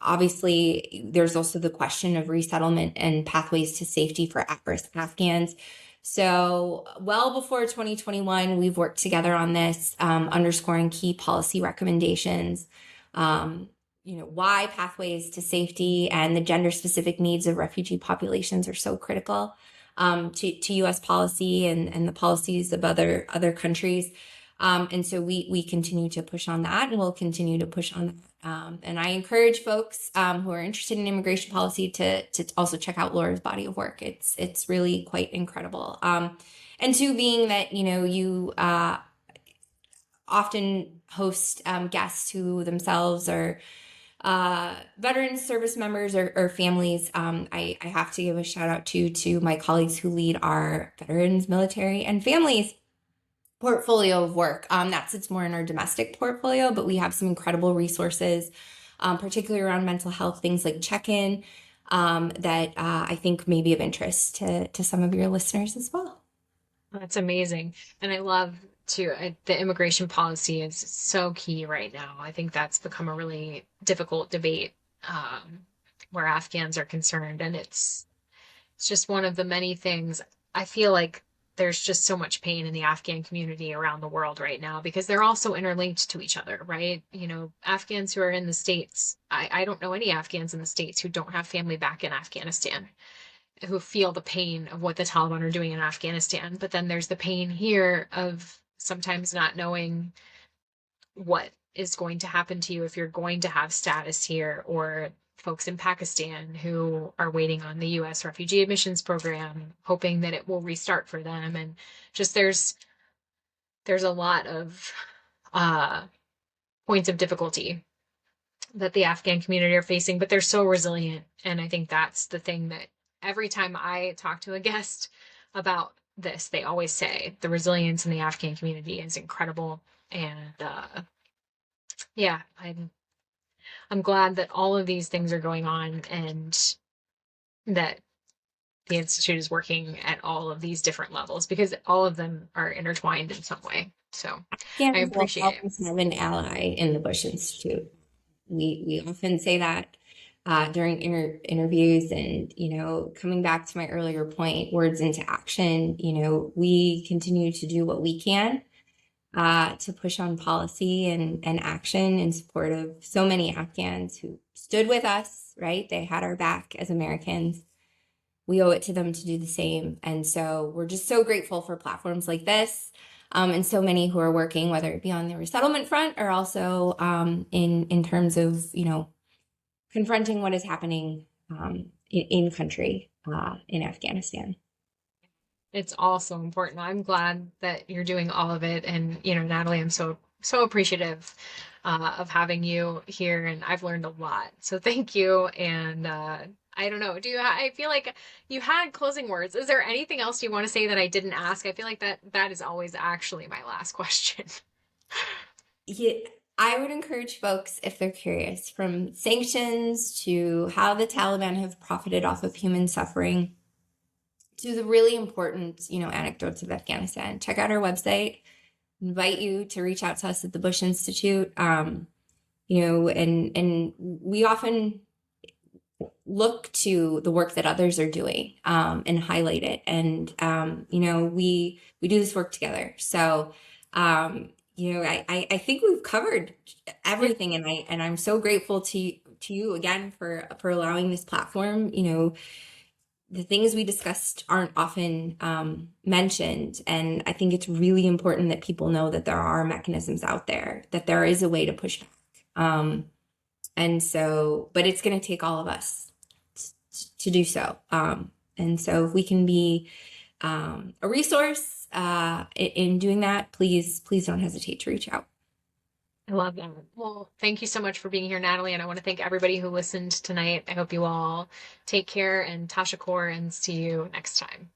obviously there's also the question of resettlement and pathways to safety for at-risk Afghans. So well before 2021, we've worked together on this, underscoring key policy recommendations, why pathways to safety and the gender-specific needs of refugee populations are so critical to U.S. policy and the policies of other countries. And so we continue to push on that, and we'll continue to push on that. And I encourage folks who are interested in immigration policy to also check out Laura's body of work. It's really quite incredible. And two, being that, you often host guests who themselves are veterans, service members, or families. I have to give a shout out to my colleagues who lead our veterans, military, and families portfolio of work. That sits more in our domestic portfolio, but we have some incredible resources, particularly around mental health, things like check-in, that I think may be of interest to some of your listeners as well. That's amazing. And I love the immigration policy is so key right now. I think that's become a really difficult debate where Afghans are concerned. And it's just one of the many things. I feel like there's just so much pain in the Afghan community around the world right now because they're all so interlinked to each other, right? Afghans who are in the States, I don't know any Afghans in the States who don't have family back in Afghanistan, who feel the pain of what the Taliban are doing in Afghanistan. But then there's the pain here of sometimes not knowing what is going to happen to you if you're going to have status here, or folks in Pakistan who are waiting on the U.S. refugee admissions program, hoping that it will restart for them. And just there's a lot of points of difficulty that the Afghan community are facing, but they're so resilient. And I think that's the thing that every time I talk to a guest about this, they always say the resilience in the Afghan community is incredible. And yeah, I'm glad that all of these things are going on and that the Institute is working at all of these different levels because all of them are intertwined in some way. So I appreciate it. Afghans have an ally in the Bush Institute. We often say that during interviews, and, coming back to my earlier point, words into action, we continue to do what we can to push on policy and action in support of so many Afghans who stood with us, right? They had our back as Americans. We owe it to them to do the same. And so we're just so grateful for platforms like this, and so many who are working, whether it be on the resettlement front or also in terms of, confronting what is happening in country in Afghanistan. It's all so important. I'm glad that you're doing all of it. And, Natalie, I'm so appreciative of having you here, and I've learned a lot. So thank you. And I don't know, I feel like you had closing words. Is there anything else you want to say that I didn't ask? I feel like that is always actually my last question. Yeah, I would encourage folks, if they're curious, from sanctions to how the Taliban have profited off of human suffering to the really important, anecdotes of Afghanistan. Check out our website. Invite you to reach out to us at the Bush Institute. And we often look to the work that others are doing and highlight it. And we do this work together. So I think we've covered everything, and I'm so grateful to you again for allowing this platform. The things we discussed aren't often mentioned, and I think it's really important that people know that there are mechanisms out there, that there is a way to push back. And so, but it's going to take all of us to do so. And so if we can be a resource in doing that, please don't hesitate to reach out. I love that. Well, thank you so much for being here, Natalie. And I want to thank everybody who listened tonight. I hope you all take care, and Tasha Kaur, and see you next time.